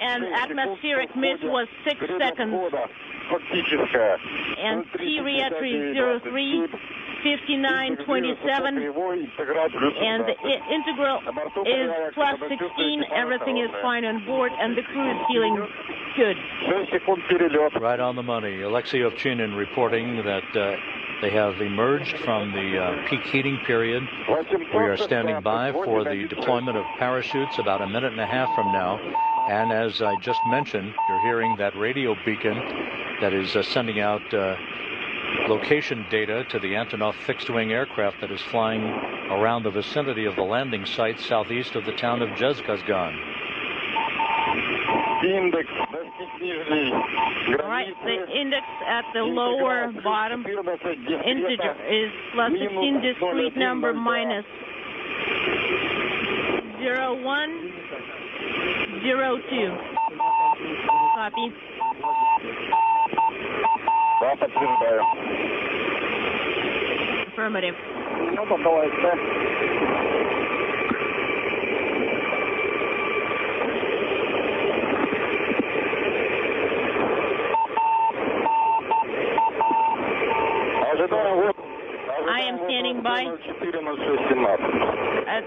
And atmospheric miss was 6 seconds. And T-reentry 03, 5927. And the integral is plus 16. Everything is fine on board, and the crew is feeling good. Right on the money. Alexei Ovchinin reporting that they have emerged from the peak heating period. We are standing by for the deployment of parachutes about a minute and a half from now. And as I just mentioned, you're hearing that radio beacon that is sending out location data to the Antonov fixed-wing aircraft that is flying around the vicinity of the landing site southeast of the town of Zhezkazgan. Right, the index at the lower bottom integer is plus 16, discrete number minus 0102. Copy. Да, подтверждаю. Affirmative. Ну, давайте. I am standing by at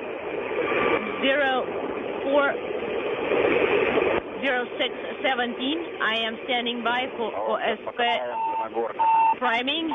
040617. I am standing by for OSP priming.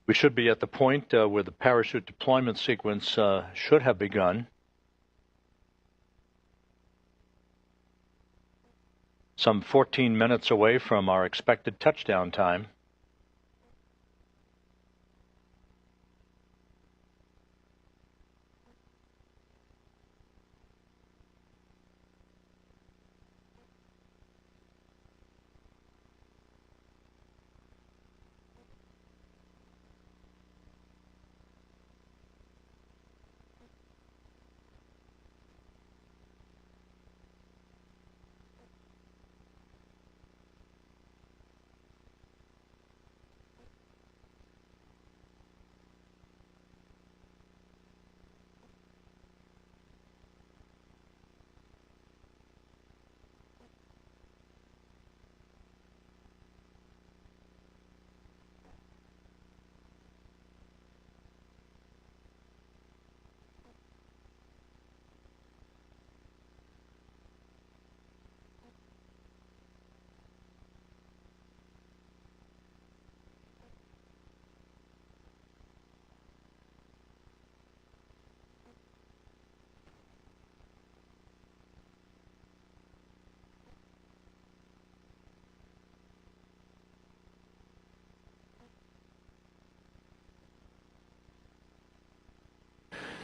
We should be at the point where the parachute deployment sequence should have begun. Some 14 minutes away from our expected touchdown time.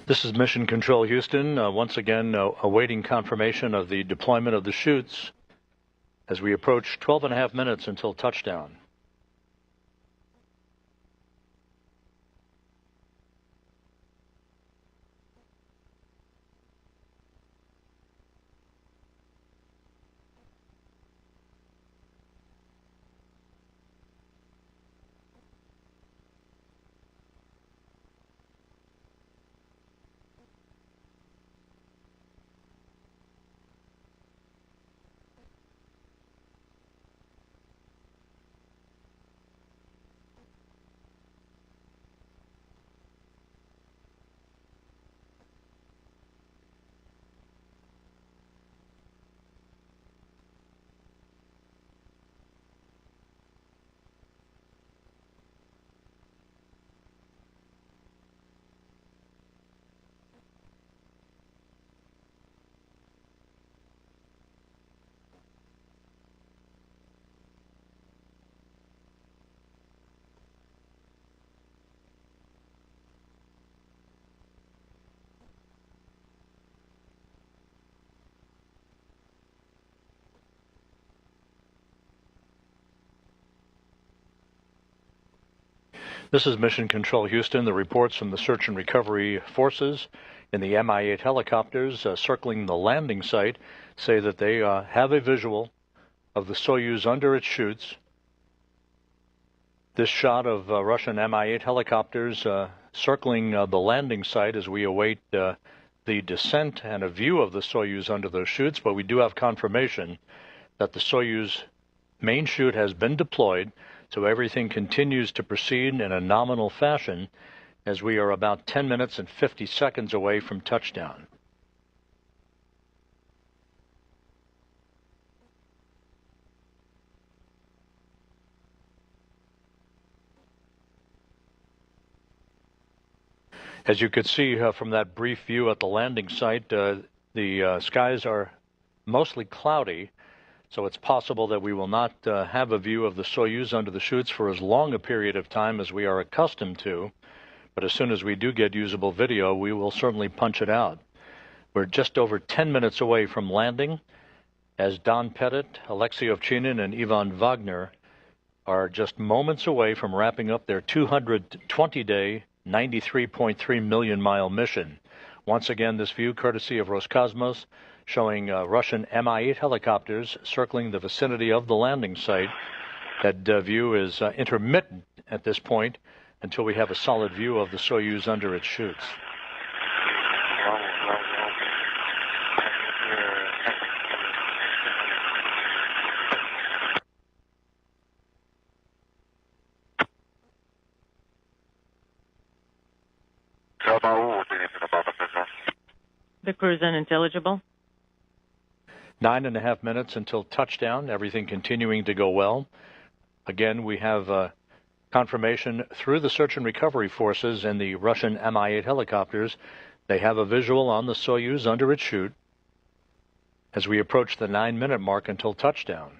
This is Mission Control Houston, once again awaiting confirmation of the deployment of the chutes as we approach 12.5 minutes until touchdown. This is Mission Control Houston. The reports from the search and recovery forces in the Mi-8 helicopters circling the landing site say that they have a visual of the Soyuz under its chutes. This shot of Russian Mi-8 helicopters circling the landing site as we await the descent and a view of the Soyuz under those chutes, but we do have confirmation that the Soyuz main chute has been deployed, so everything continues to proceed in a nominal fashion as we are about 10 minutes and 50 seconds away from touchdown. As you could see from that brief view at the landing site, the skies are mostly cloudy, so it's possible that we will not have a view of the Soyuz under the chutes for as long a period of time as we are accustomed to. But as soon as we do get usable video, we will certainly punch it out. We're just over 10 minutes away from landing, as Don Pettit, Alexei Ovchinin, and Ivan Wagner are just moments away from wrapping up their 220-day, 93.3 million-mile mission. Once again, this view courtesy of Roscosmos, showing Russian Mi-8 helicopters circling the vicinity of the landing site. That view is intermittent at this point until we have a solid view of the Soyuz under its chutes. The crew is unintelligible. 9.5 minutes until touchdown, everything continuing to go well. Again, we have confirmation through the search and recovery forces and the Russian Mi-8 helicopters. They have a visual on the Soyuz under its chute as we approach the 9-minute mark until touchdown.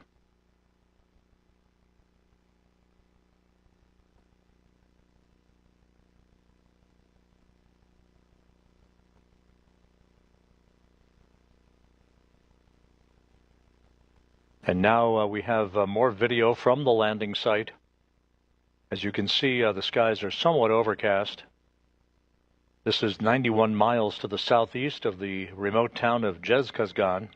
And now we have more video from the landing site. As you can see, the skies are somewhat overcast. This is 91 miles to the southeast of the remote town of Zhezkazgan.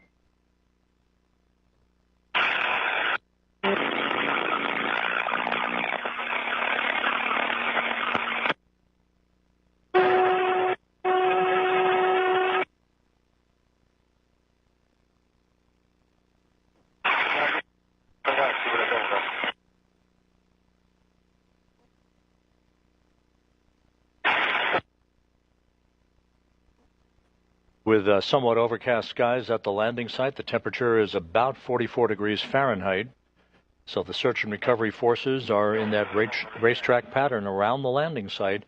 With somewhat overcast skies at the landing site, the temperature is about 44 degrees Fahrenheit. So the search and recovery forces are in that racetrack pattern around the landing site,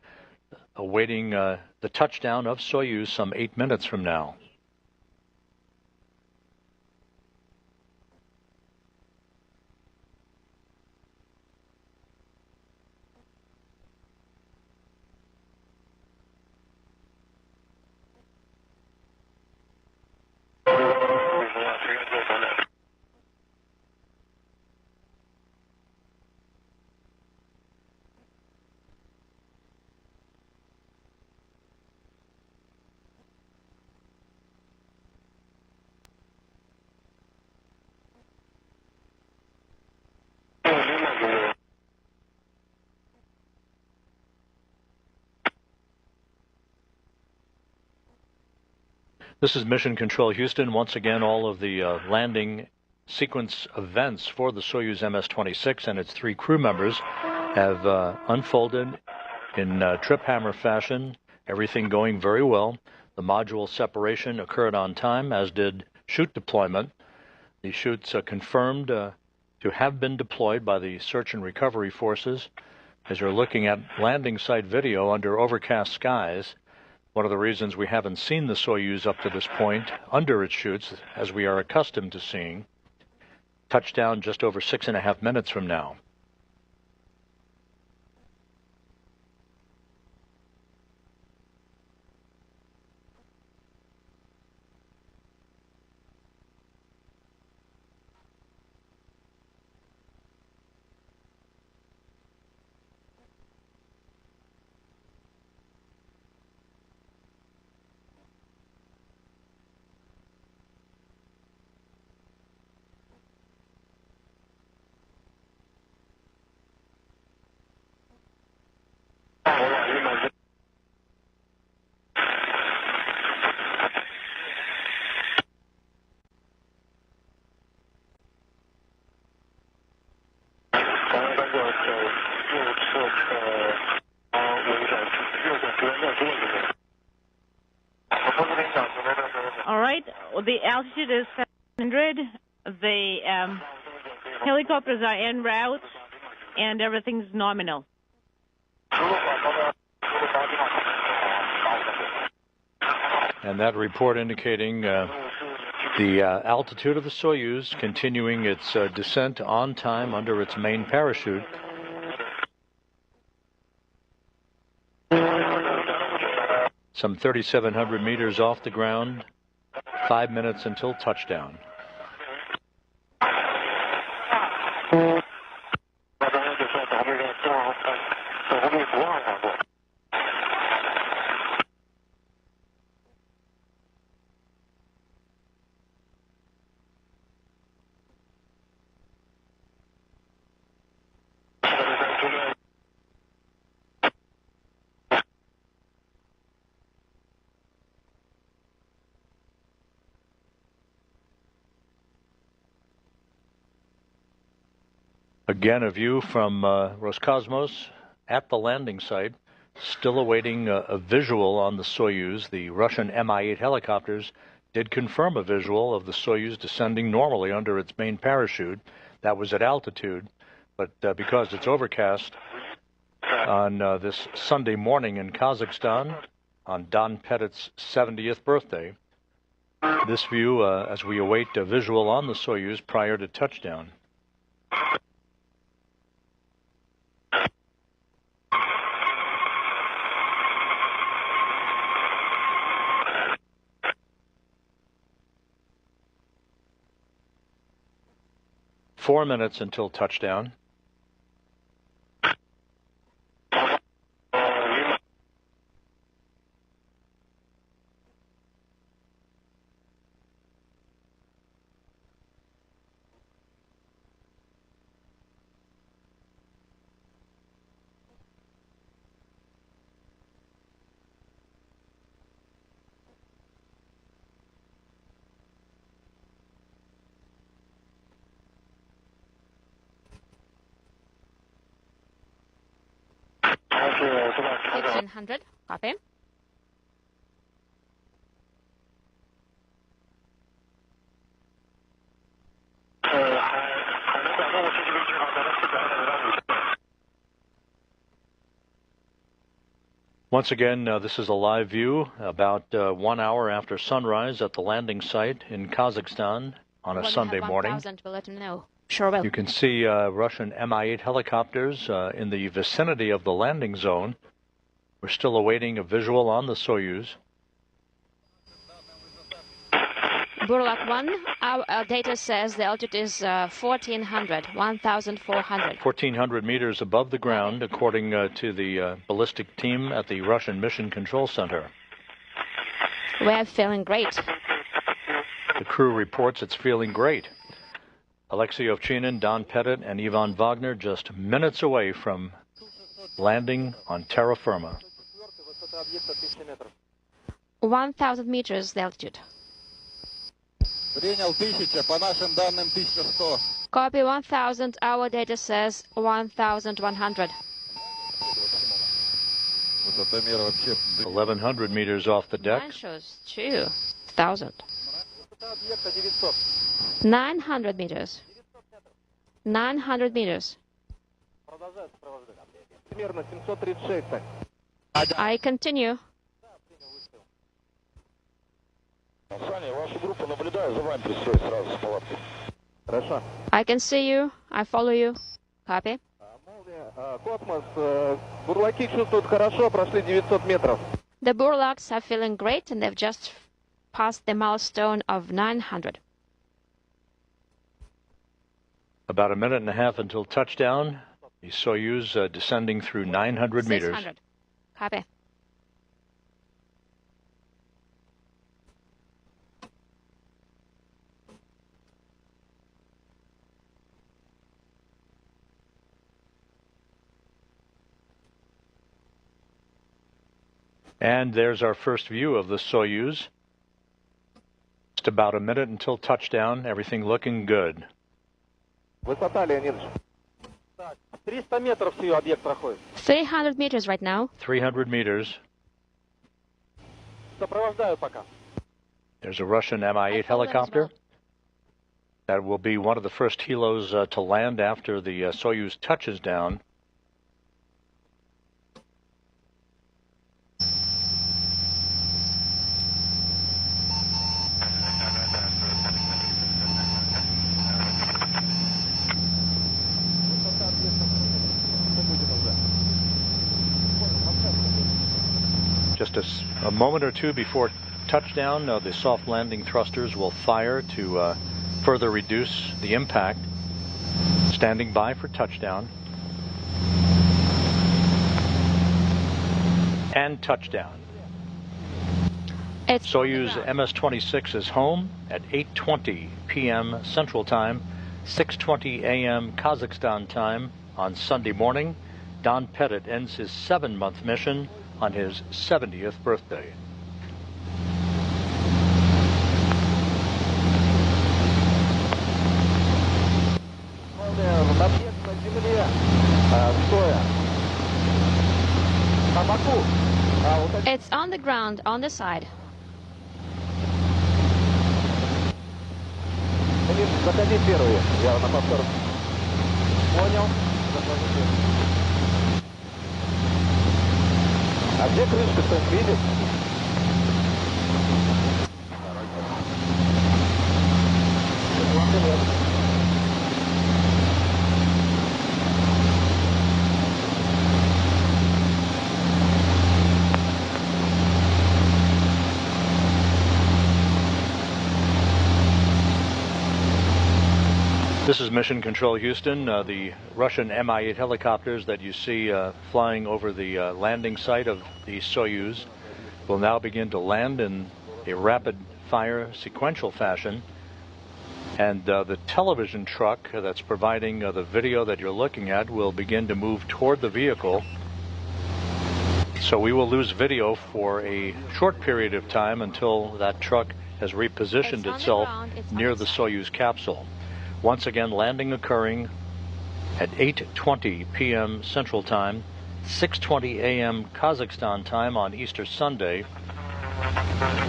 awaiting the touchdown of Soyuz some 8 minutes from now. This is Mission Control Houston. Once again, all of the landing sequence events for the Soyuz MS-26 and its 3 crew members have unfolded in trip hammer fashion, everything going very well. The module separation occurred on time, as did chute deployment. The chutes are confirmed to have been deployed by the search and recovery forces. As you're looking at landing site video under overcast skies, one of the reasons we haven't seen the Soyuz up to this point under its chutes, as we are accustomed to seeing. Touchdown just over 6.5 minutes from now. All right, the altitude is 700. The helicopters are en route, and everything's nominal. And that report indicating the altitude of the Soyuz continuing its descent on time under its main parachute. some 3,700 meters off the ground, 5 minutes until touchdown. Again, a view from Roscosmos at the landing site, still awaiting a visual on the Soyuz. The Russian Mi-8 helicopters did confirm a visual of the Soyuz descending normally under its main parachute. That was at altitude, but because it's overcast on this Sunday morning in Kazakhstan, on Don Petit's 70th birthday, this view as we await a visual on the Soyuz prior to touchdown. Four minutes until touchdown. $1,500. Copy. Once again, this is a live view about 1 hour after sunrise at the landing site in Kazakhstan on a Sunday morning. We'll let him know. Sure will. You can see Russian Mi-8 helicopters in the vicinity of the landing zone. We're still awaiting a visual on the Soyuz. Burlak 1, our data says the altitude is 1,400. 1,400 meters above the ground, according to the ballistic team at the Russian Mission Control Center. We're feeling great. The crew reports it's feeling great. Alexei Ovchinin, Don Pettit, and Ivan Wagner just minutes away from landing on terra firma. 1,000 meters the altitude. Copy 1,000. Our data says 1,100. 1,100 meters off the deck. Mine shows 2,000. 900 meters. 900 meters. I continue. I can see you. I follow you. Copy. The Burlaks are feeling great, and they've just passed the milestone of 900. About a minute and a half until touchdown. The Soyuz descending through 900 meters. 600. Copy. And there's our first view of the Soyuz. Just about a minute until touchdown. Everything looking good. 300 meters right now. 300 meters. There's a Russian Mi-8 helicopter. That will be one of the first helos to land after the Soyuz touches down. Just a moment or two before touchdown, the soft landing thrusters will fire to further reduce the impact. Standing by for touchdown. And touchdown. Soyuz MS-26 is home at 8:20 p.m. Central Time, 6:20 a.m. Kazakhstan time on Sunday morning. Don Pettit ends his 7-month mission on his 70th birthday. It's on the ground, on the side. This is Mission Control Houston. The Russian Mi-8 helicopters that you see flying over the landing site of the Soyuz will now begin to land in a rapid-fire sequential fashion. And the television truck that's providing the video that you're looking at will begin to move toward the vehicle. So we will lose video for a short period of time until that truck has repositioned itself near the Soyuz capsule. Once again, landing occurring at 8:20 p.m. Central Time, 6:20 a.m. Kazakhstan time on Easter Sunday.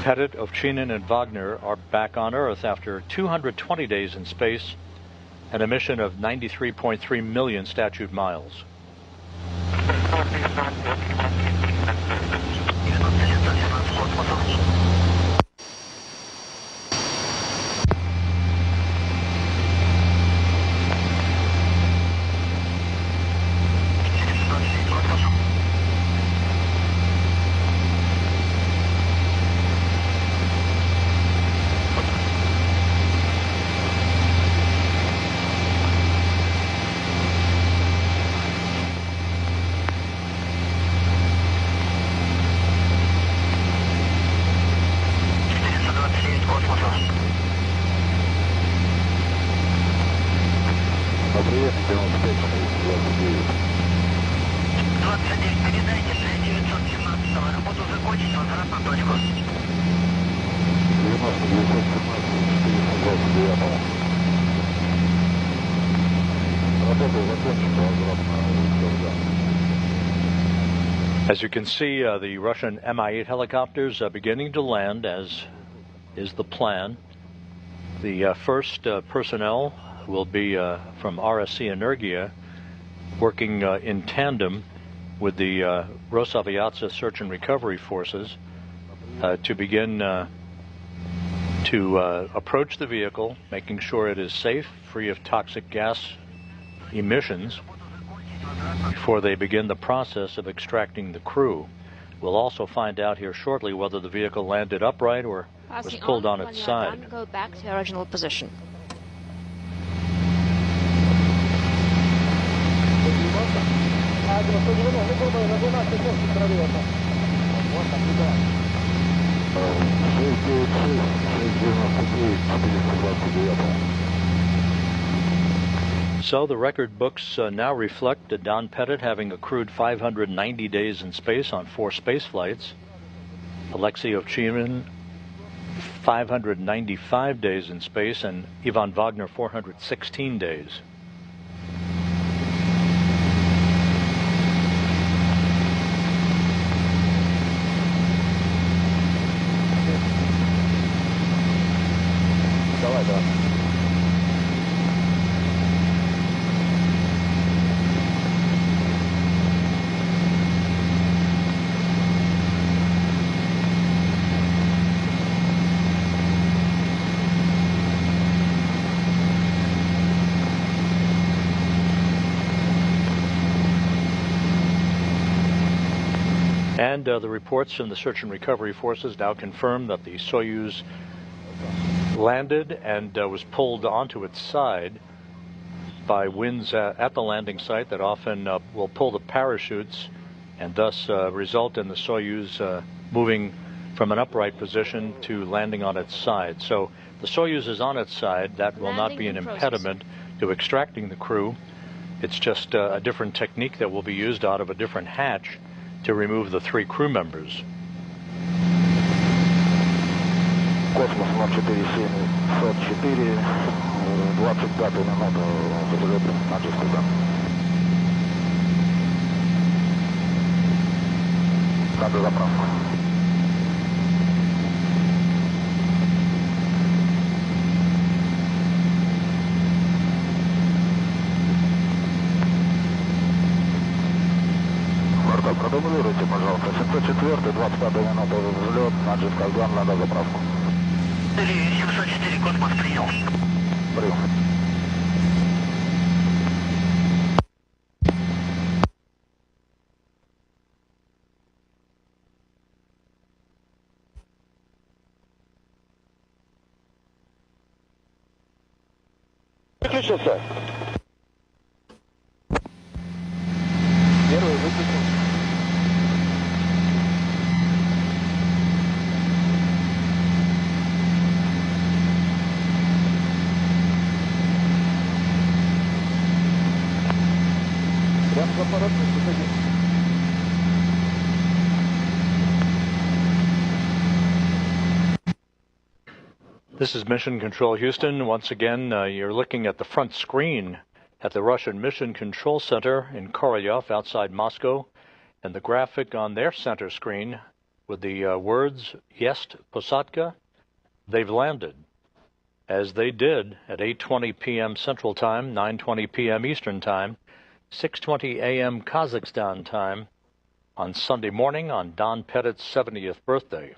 Pettit, Ovchinin, and Wagner are back on Earth after 220 days in space and a mission of 93.3 million statute miles. As you can see, the Russian Mi-8 helicopters are beginning to land, as is the plan. The first personnel will be from RSC Energia, working in tandem with the Rosaviatsa search and recovery forces to begin to approach the vehicle, making sure it is safe, free of toxic gas emissions, before they begin the process of extracting the crew. We'll also find out here shortly whether the vehicle landed upright or was pulled on its side. Go back to your original position. So the record books now reflect Don Pettit having accrued 590 days in space on 4 space flights. Alexei Ovchinin 595 days in space, and Ivan Wagner 416 days. And the reports from the search and recovery forces now confirm that the Soyuz landed and was pulled onto its side by winds at the landing site that often will pull the parachutes and thus result in the Soyuz moving from an upright position to landing on its side. So the Soyuz is on its side. That will not be an impediment to extracting the crew. It's just a different technique that will be used out of a different hatch to remove the 3 crew members. Космос 04744, 25 минута, взлет на чистоту. Надо заправку. Продублируйте, пожалуйста. 704, 25 минута, взлет на Джифказан, надо заправку. 704, космос, прием. Прием. Выключился. Первый выключил. Прям за аппаратной высоте. This is Mission Control Houston. Once again, you're looking at the front screen at the Russian Mission Control Center in Korolyov outside Moscow, and the graphic on their center screen with the words, Есть посадка, they've landed, as they did at 8:20 p.m. Central Time, 9:20 p.m. Eastern Time, 6:20 a.m. Kazakhstan time on Sunday morning on Don Pettit's 70th birthday.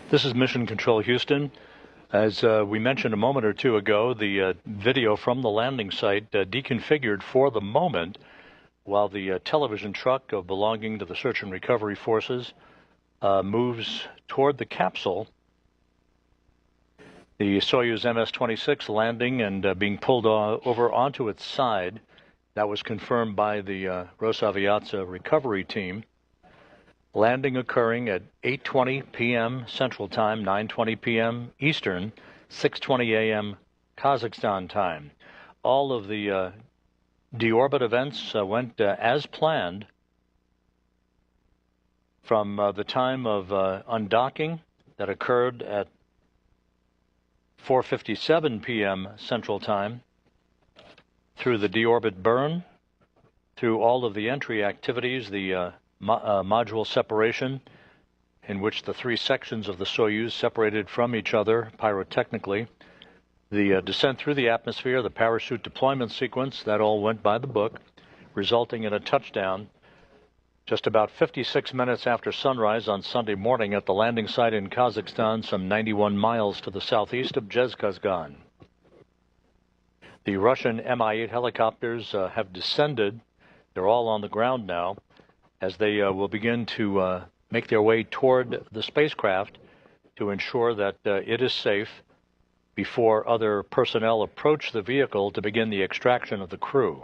This is Mission Control Houston. As we mentioned a moment or two ago, the video from the landing site deconfigured for the moment while the television truck belonging to the search and recovery forces moves toward the capsule. The Soyuz MS-26 landing and being pulled over onto its side. That was confirmed by the Rosaviatsa recovery team. Landing occurring at 8:20 p.m. Central Time, 9:20 p.m. Eastern, 6:20 a.m. Kazakhstan time. All of the deorbit events went as planned from the time of undocking that occurred at 4:57 p.m. Central Time, through the deorbit burn, through all of the entry activities, the module separation, in which the three sections of the Soyuz separated from each other pyrotechnically, the descent through the atmosphere, the parachute deployment sequence, that all went by the book, resulting in a touchdown just about 56 minutes after sunrise on Sunday morning at the landing site in Kazakhstan, some 91 miles to the southeast of Zhezkazgan. The Russian Mi-8 helicopters have descended. They're all on the ground now, as they will begin to make their way toward the spacecraft to ensure that it is safe before other personnel approach the vehicle to begin the extraction of the crew.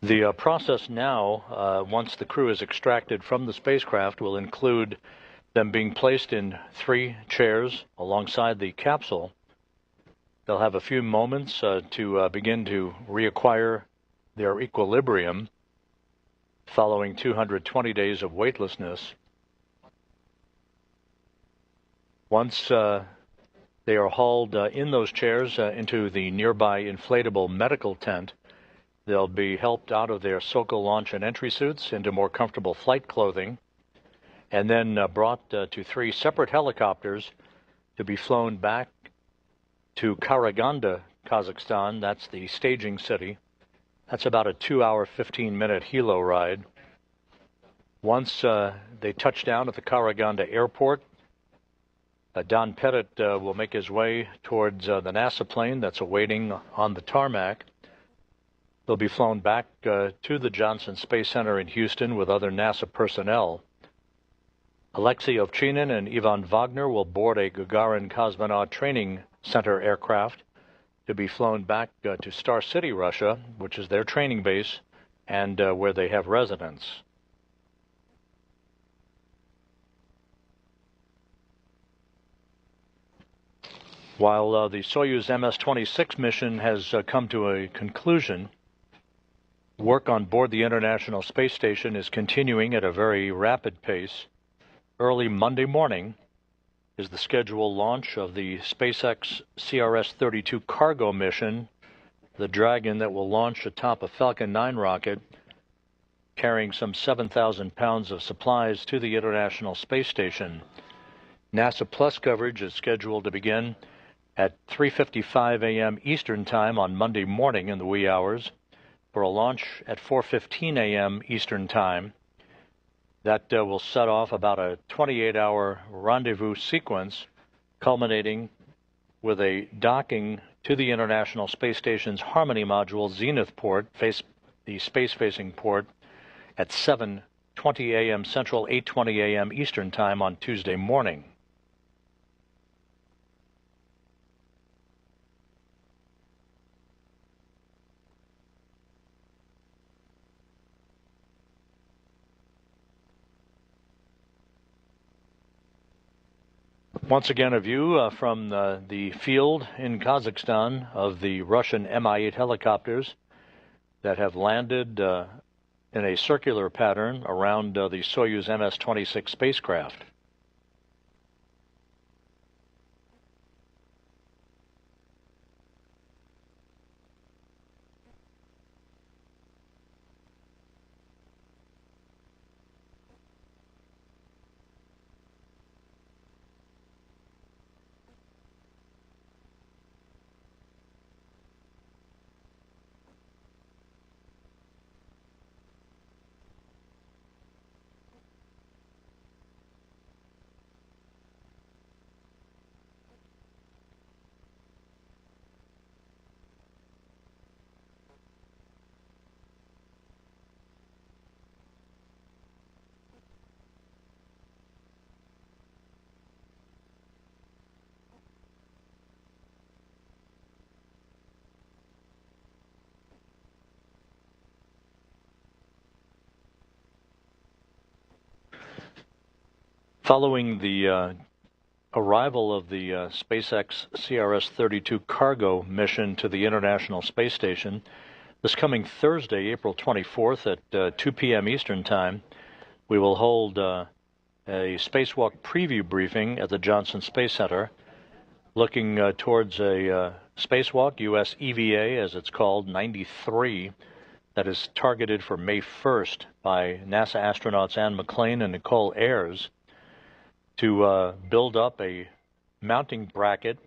The process now, once the crew is extracted from the spacecraft, will include them being placed in 3 chairs alongside the capsule. They'll have a few moments to begin to reacquire their equilibrium following 220 days of weightlessness. Once they are hauled in those chairs into the nearby inflatable medical tent, they'll be helped out of their Sokol launch and entry suits into more comfortable flight clothing, and then brought to 3 separate helicopters to be flown back to Karaganda, Kazakhstan. That's the staging city. That's about a 2-hour, 15-minute helo ride. Once they touch down at the Karaganda airport, Don Pettit will make his way towards the NASA plane that's awaiting on the tarmac. They'll be flown back to the Johnson Space Center in Houston with other NASA personnel. Alexei Ovchinin and Ivan Wagner will board a Gagarin Cosmonaut Training Center aircraft to be flown back to Star City, Russia, which is their training base and where they have residence. While the Soyuz MS-26 mission has come to a conclusion, work on board the International Space Station is continuing at a very rapid pace. Early Monday morning is the scheduled launch of the SpaceX CRS-32 cargo mission, the Dragon that will launch atop a Falcon 9 rocket carrying some 7,000 pounds of supplies to the International Space Station. NASA Plus coverage is scheduled to begin at 3:55 a.m. Eastern Time on Monday morning in the wee hours, for a launch at 4:15 a.m. Eastern Time. That will set off about a 28-hour rendezvous sequence, culminating with a docking to the International Space Station's Harmony Module Zenith port, the space-facing port, at 7:20 a.m. Central, 8:20 a.m. Eastern Time on Tuesday morning. Once again, a view from the field in Kazakhstan of the Russian Mi-8 helicopters that have landed in a circular pattern around the Soyuz MS-26 spacecraft. Following the arrival of the SpaceX CRS-32 cargo mission to the International Space Station, this coming Thursday, April 24th at 2 p.m. Eastern Time, we will hold a spacewalk preview briefing at the Johnson Space Center, looking towards a spacewalk, US EVA as it's called, 93, that is targeted for May 1st by NASA astronauts Anne McClain and Nicole Ayers, to build up a mounting bracket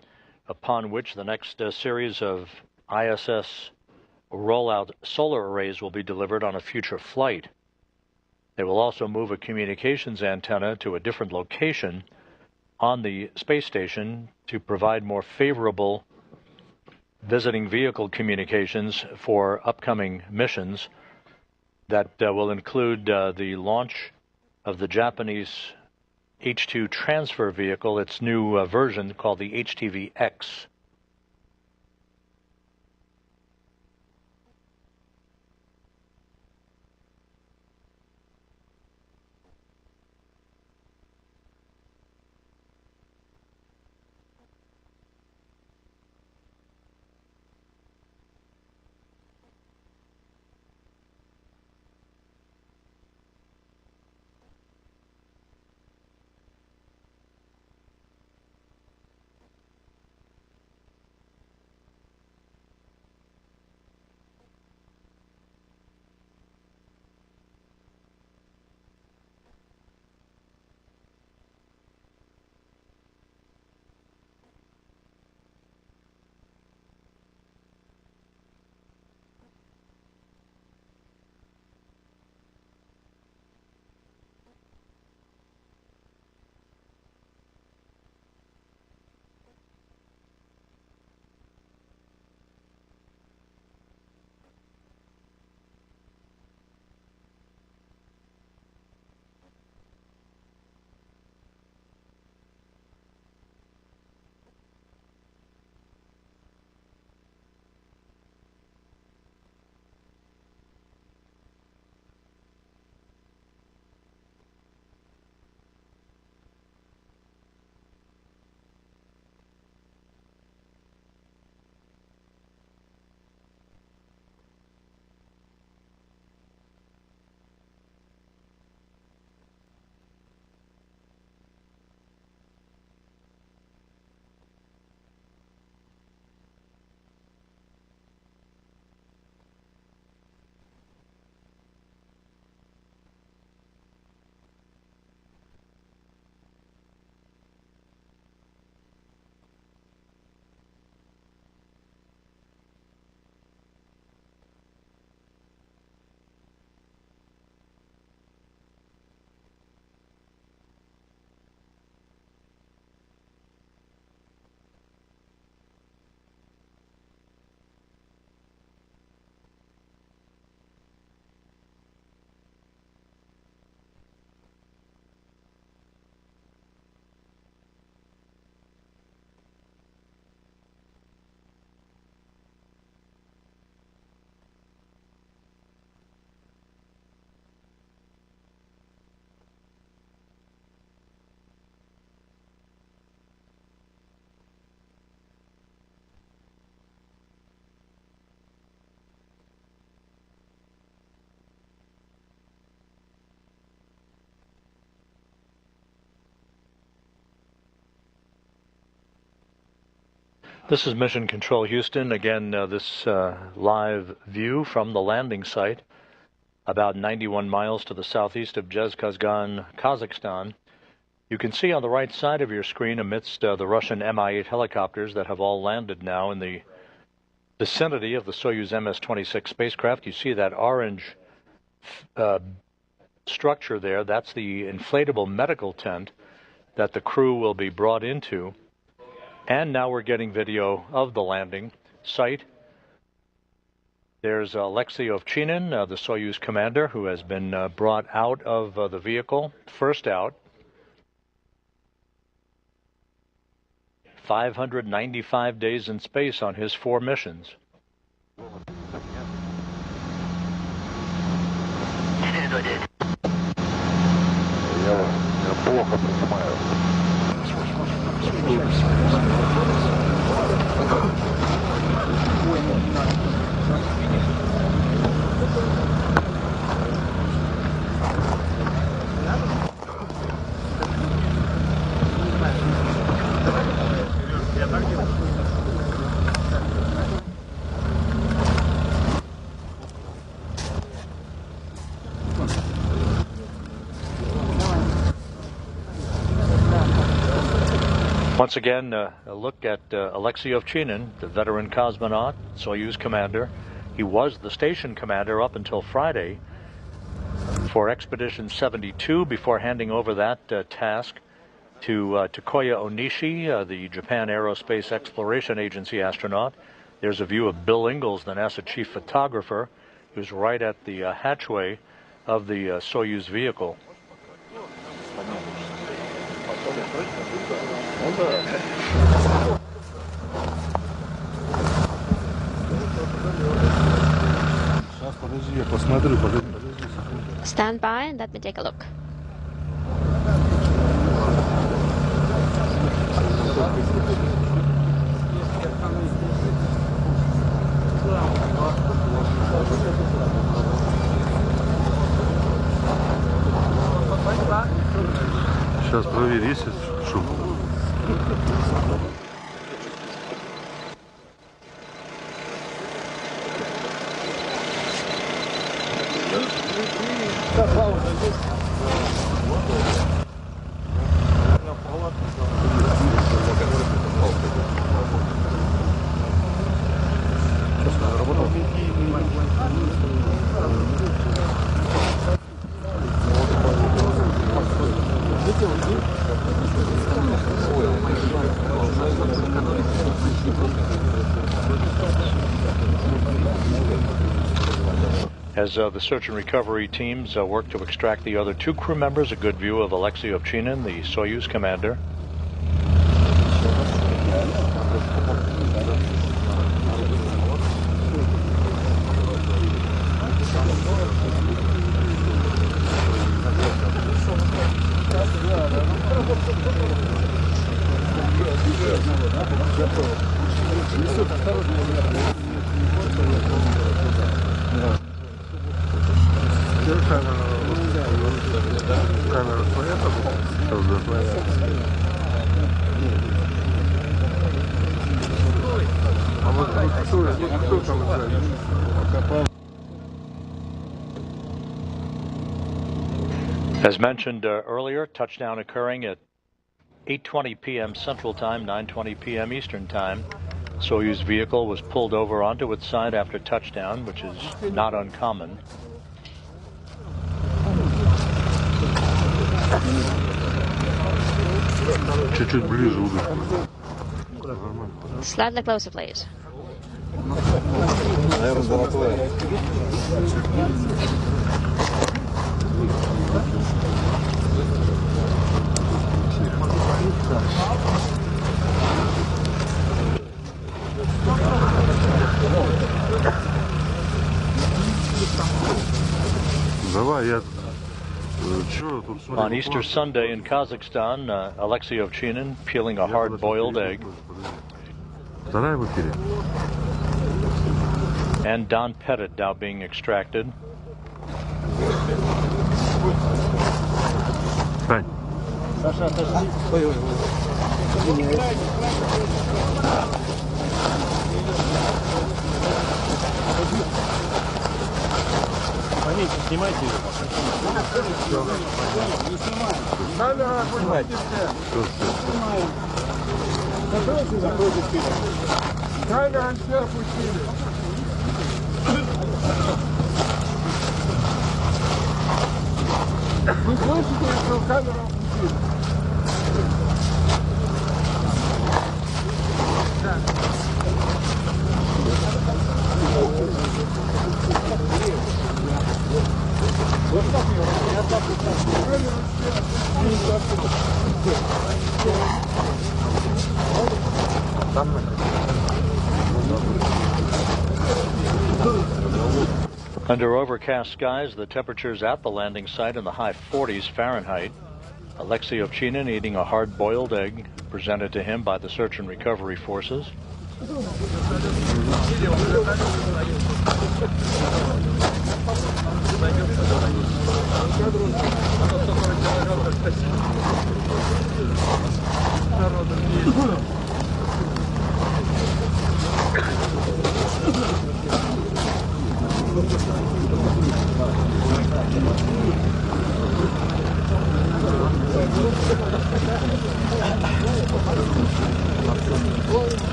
upon which the next series of ISS rollout solar arrays will be delivered on a future flight. They will also move a communications antenna to a different location on the space station to provide more favorable visiting vehicle communications for upcoming missions that will include the launch of the Japanese H-2 transfer vehicle, its new version called the HTV-X. This is Mission Control Houston. Again, this live view from the landing site, about 91 miles to the southeast of Zhezkazgan, Kazakhstan. You can see on the right side of your screen, amidst the Russian Mi-8 helicopters that have all landed now in the vicinity of the Soyuz MS-26 spacecraft, you see that orange structure there. That's the inflatable medical tent that the crew will be brought into. And now we're getting video of the landing site. There's Alexei Ovchinin, the Soyuz commander, who has been brought out of the vehicle, first out. 595 days in space on his 4 missions. Once again, a look at Alexei Ovchinin, the veteran cosmonaut, Soyuz commander. He was the station commander up until Friday for Expedition 72 before handing over that task to Takuya Onishi, the Japan Aerospace Exploration Agency astronaut. There's a view of Bill Ingalls, the NASA chief photographer, who's right at the hatchway of the Soyuz vehicle. Stand by and let me take a look. Сейчас проверь, есть шум. As the search and recovery teams work to extract the other 2 crew members, a good view of Alexei Ovchinin, the Soyuz commander. As mentioned earlier, touchdown occurring at 8:20 p.m. Central Time, 9:20 p.m. Eastern Time. Soyuz vehicle was pulled over onto its side after touchdown, which is not uncommon. Slightly closer, please. On Easter Sunday in Kazakhstan, Alexei Ovchinin peeling a hard-boiled egg. And Don Pettit now being extracted. Вы слышите, что камера опустили? Under overcast skies, the temperatures at the landing site in the high 40s Fahrenheit. Alexei Ovchinin eating a hard-boiled egg presented to him by the search and recovery forces.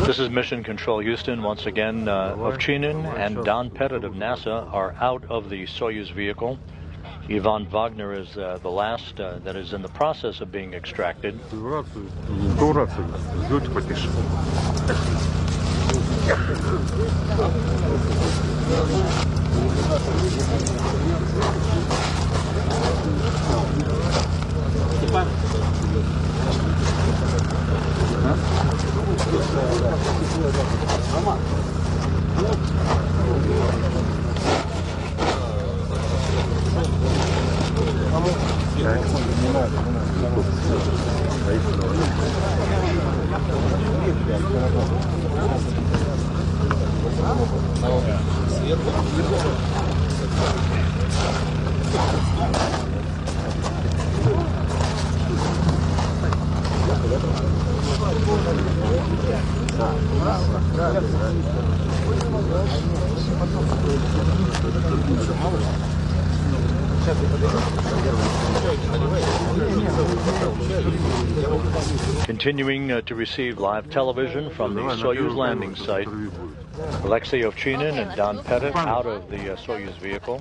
This is Mission Control Houston. Once again, Ovchinin and Don Pettit of NASA are out of the Soyuz vehicle. Ivan Wagner is the last that is in the process of being extracted. Continuing to receive live television from the Soyuz landing site, Alexei Ovchinin and Don Pettit out of the Soyuz vehicle.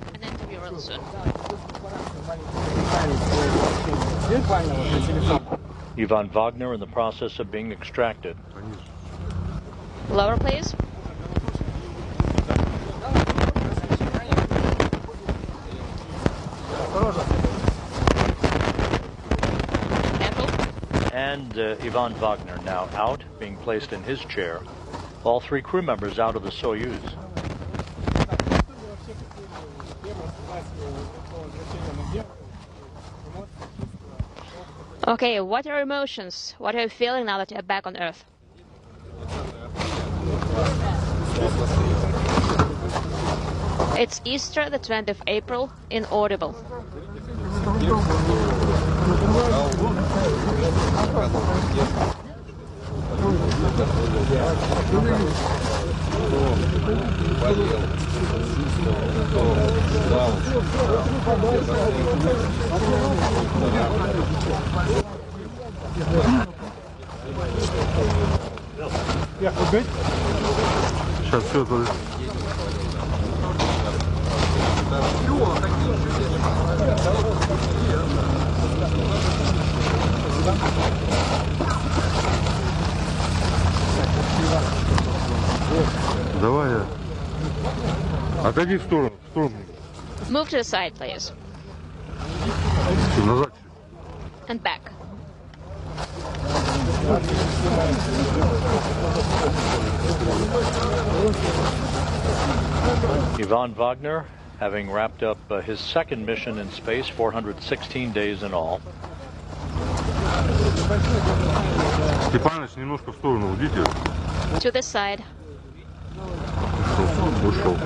Ivan Wagner in the process of being extracted. Lower, please. And Ivan Wagner now out, being placed in his chair. All three crew members out of the Soyuz. Okay, what are your emotions? What are you feeling now that you're back on Earth? It's Easter, the 20th of April, inaudible. Сейчас все туда. Давай. Отойди в сторону, в сторону. Move to the side, please. Назад. And back. Ivan Wagner, having wrapped up his second mission in space, 416 days in all. Степанович, немножко в сторону уйдите. To the side. Ушел.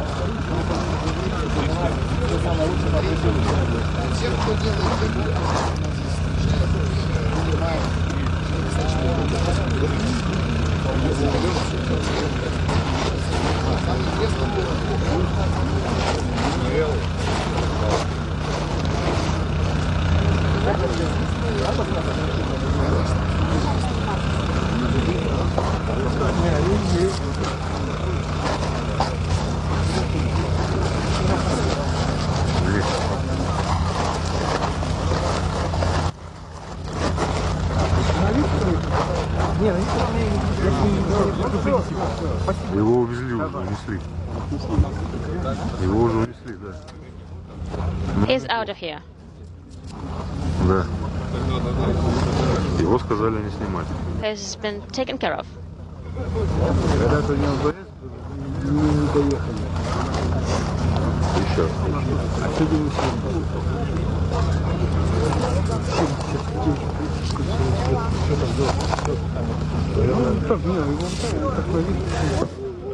Его увезли уже, унесли. Его уже унесли, да. He's out of here. Да. Его сказали не снимать. He's been taken care of. Еще.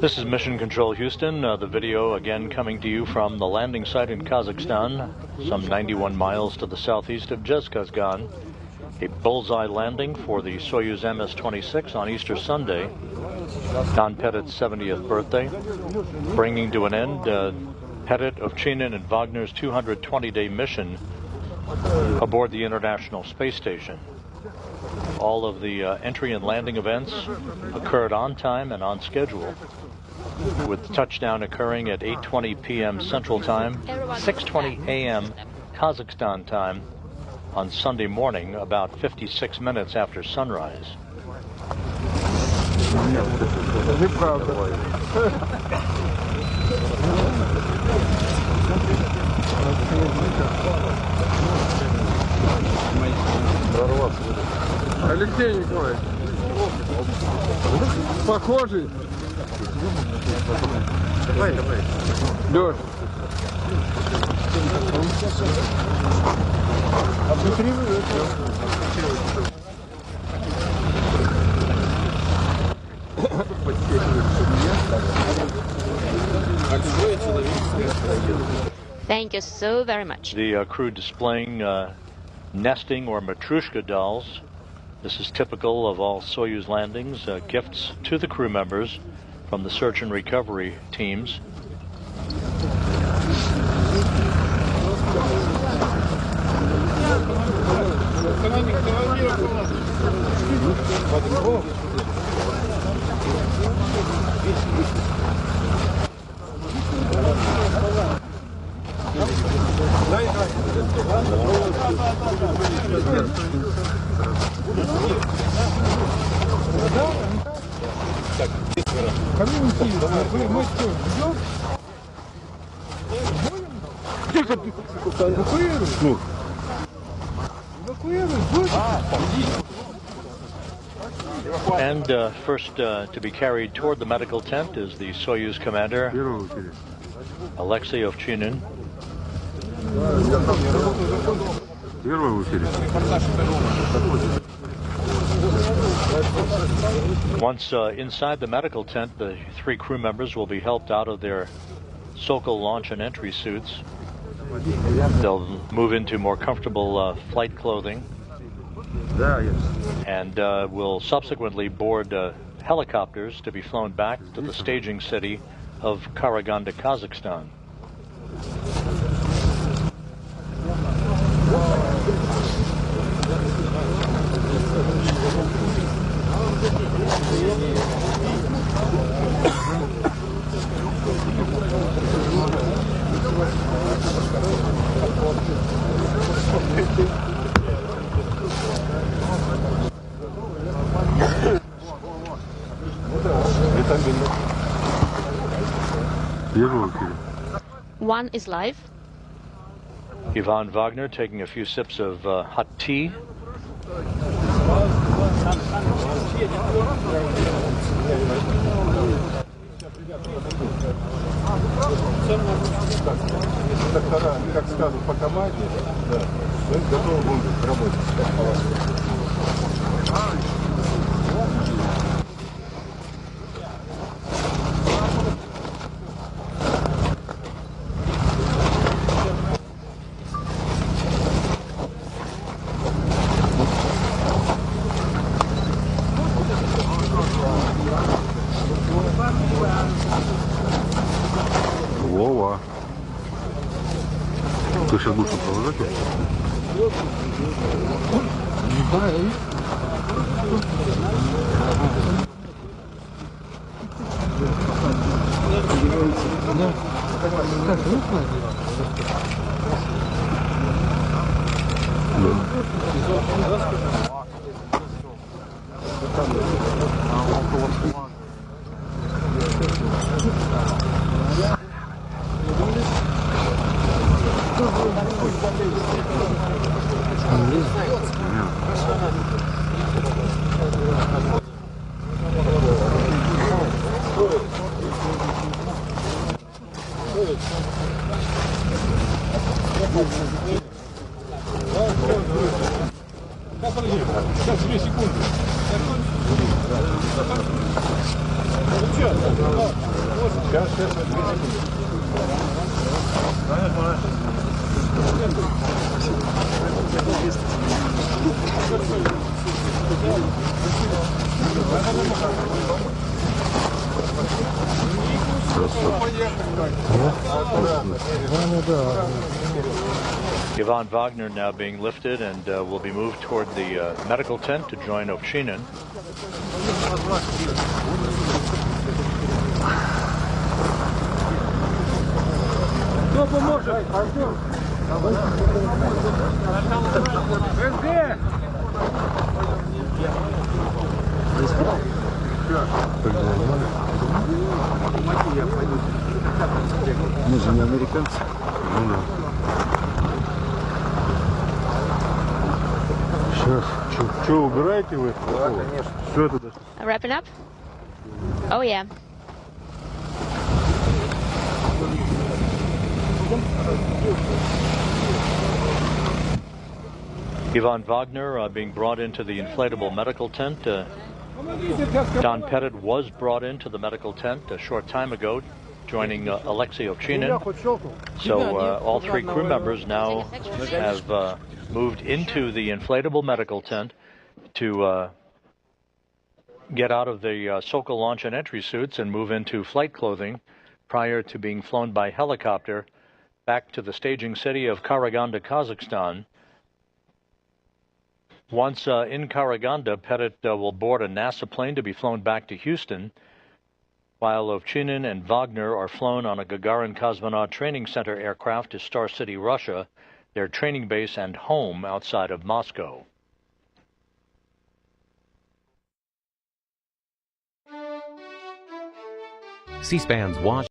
This is Mission Control Houston. The video again coming to you from the landing site in Kazakhstan, some 91 miles to the southeast of Zhezkazgan. A bullseye landing for the Soyuz MS-26 on Easter Sunday, Don Pettit's 70th birthday, bringing to an end Pettit, Ovchinin, and Wagner's 220-day mission aboard the International Space Station. All of the entry and landing events occurred on time and on schedule, with touchdown occurring at 8:20 p.m. Central Time, 6:20 a.m. Kazakhstan time on Sunday morning, about 56 minutes after sunrise. Алексей Николаевич, похожий. Давай. Лёш. Thank you so very much. The crew displaying nesting or matryoshka dolls. This is typical of all Soyuz landings, gifts to the crew members from the search and recovery teams. And first to be carried toward the medical tent is the Soyuz commander, Alexei Ovchinin. Once inside the medical tent, the three crew members will be helped out of their Sokol launch and entry suits. They'll move into more comfortable flight clothing and will subsequently board helicopters to be flown back to the staging city of Karaganda, Kazakhstan. One is live. Ivan Wagner taking a few sips of hot tea. сейчас будешь провожать? Yvonne Wagner now being lifted and will be moved toward the medical tent to join Ovchinin. Мы же не американцы. Сейчас, что убираете вы? Да, конечно. Все это даже. Wrapping up? Oh, yeah. Yvonne Wagner being brought into the inflatable medical tent. Don Pettit was brought into the medical tent a short time ago, joining Alexei Ovchinin. So all three crew members now have moved into the inflatable medical tent to get out of the Sokol launch and entry suits and move into flight clothing prior to being flown by helicopter back to the staging city of Karaganda, Kazakhstan. Once in Karaganda, Pettit will board a NASA plane to be flown back to Houston, while Ovchinin and Wagner are flown on a Gagarin Cosmonaut Training Center aircraft to Star City, Russia, their training base and home outside of Moscow. C-SPAN's Watch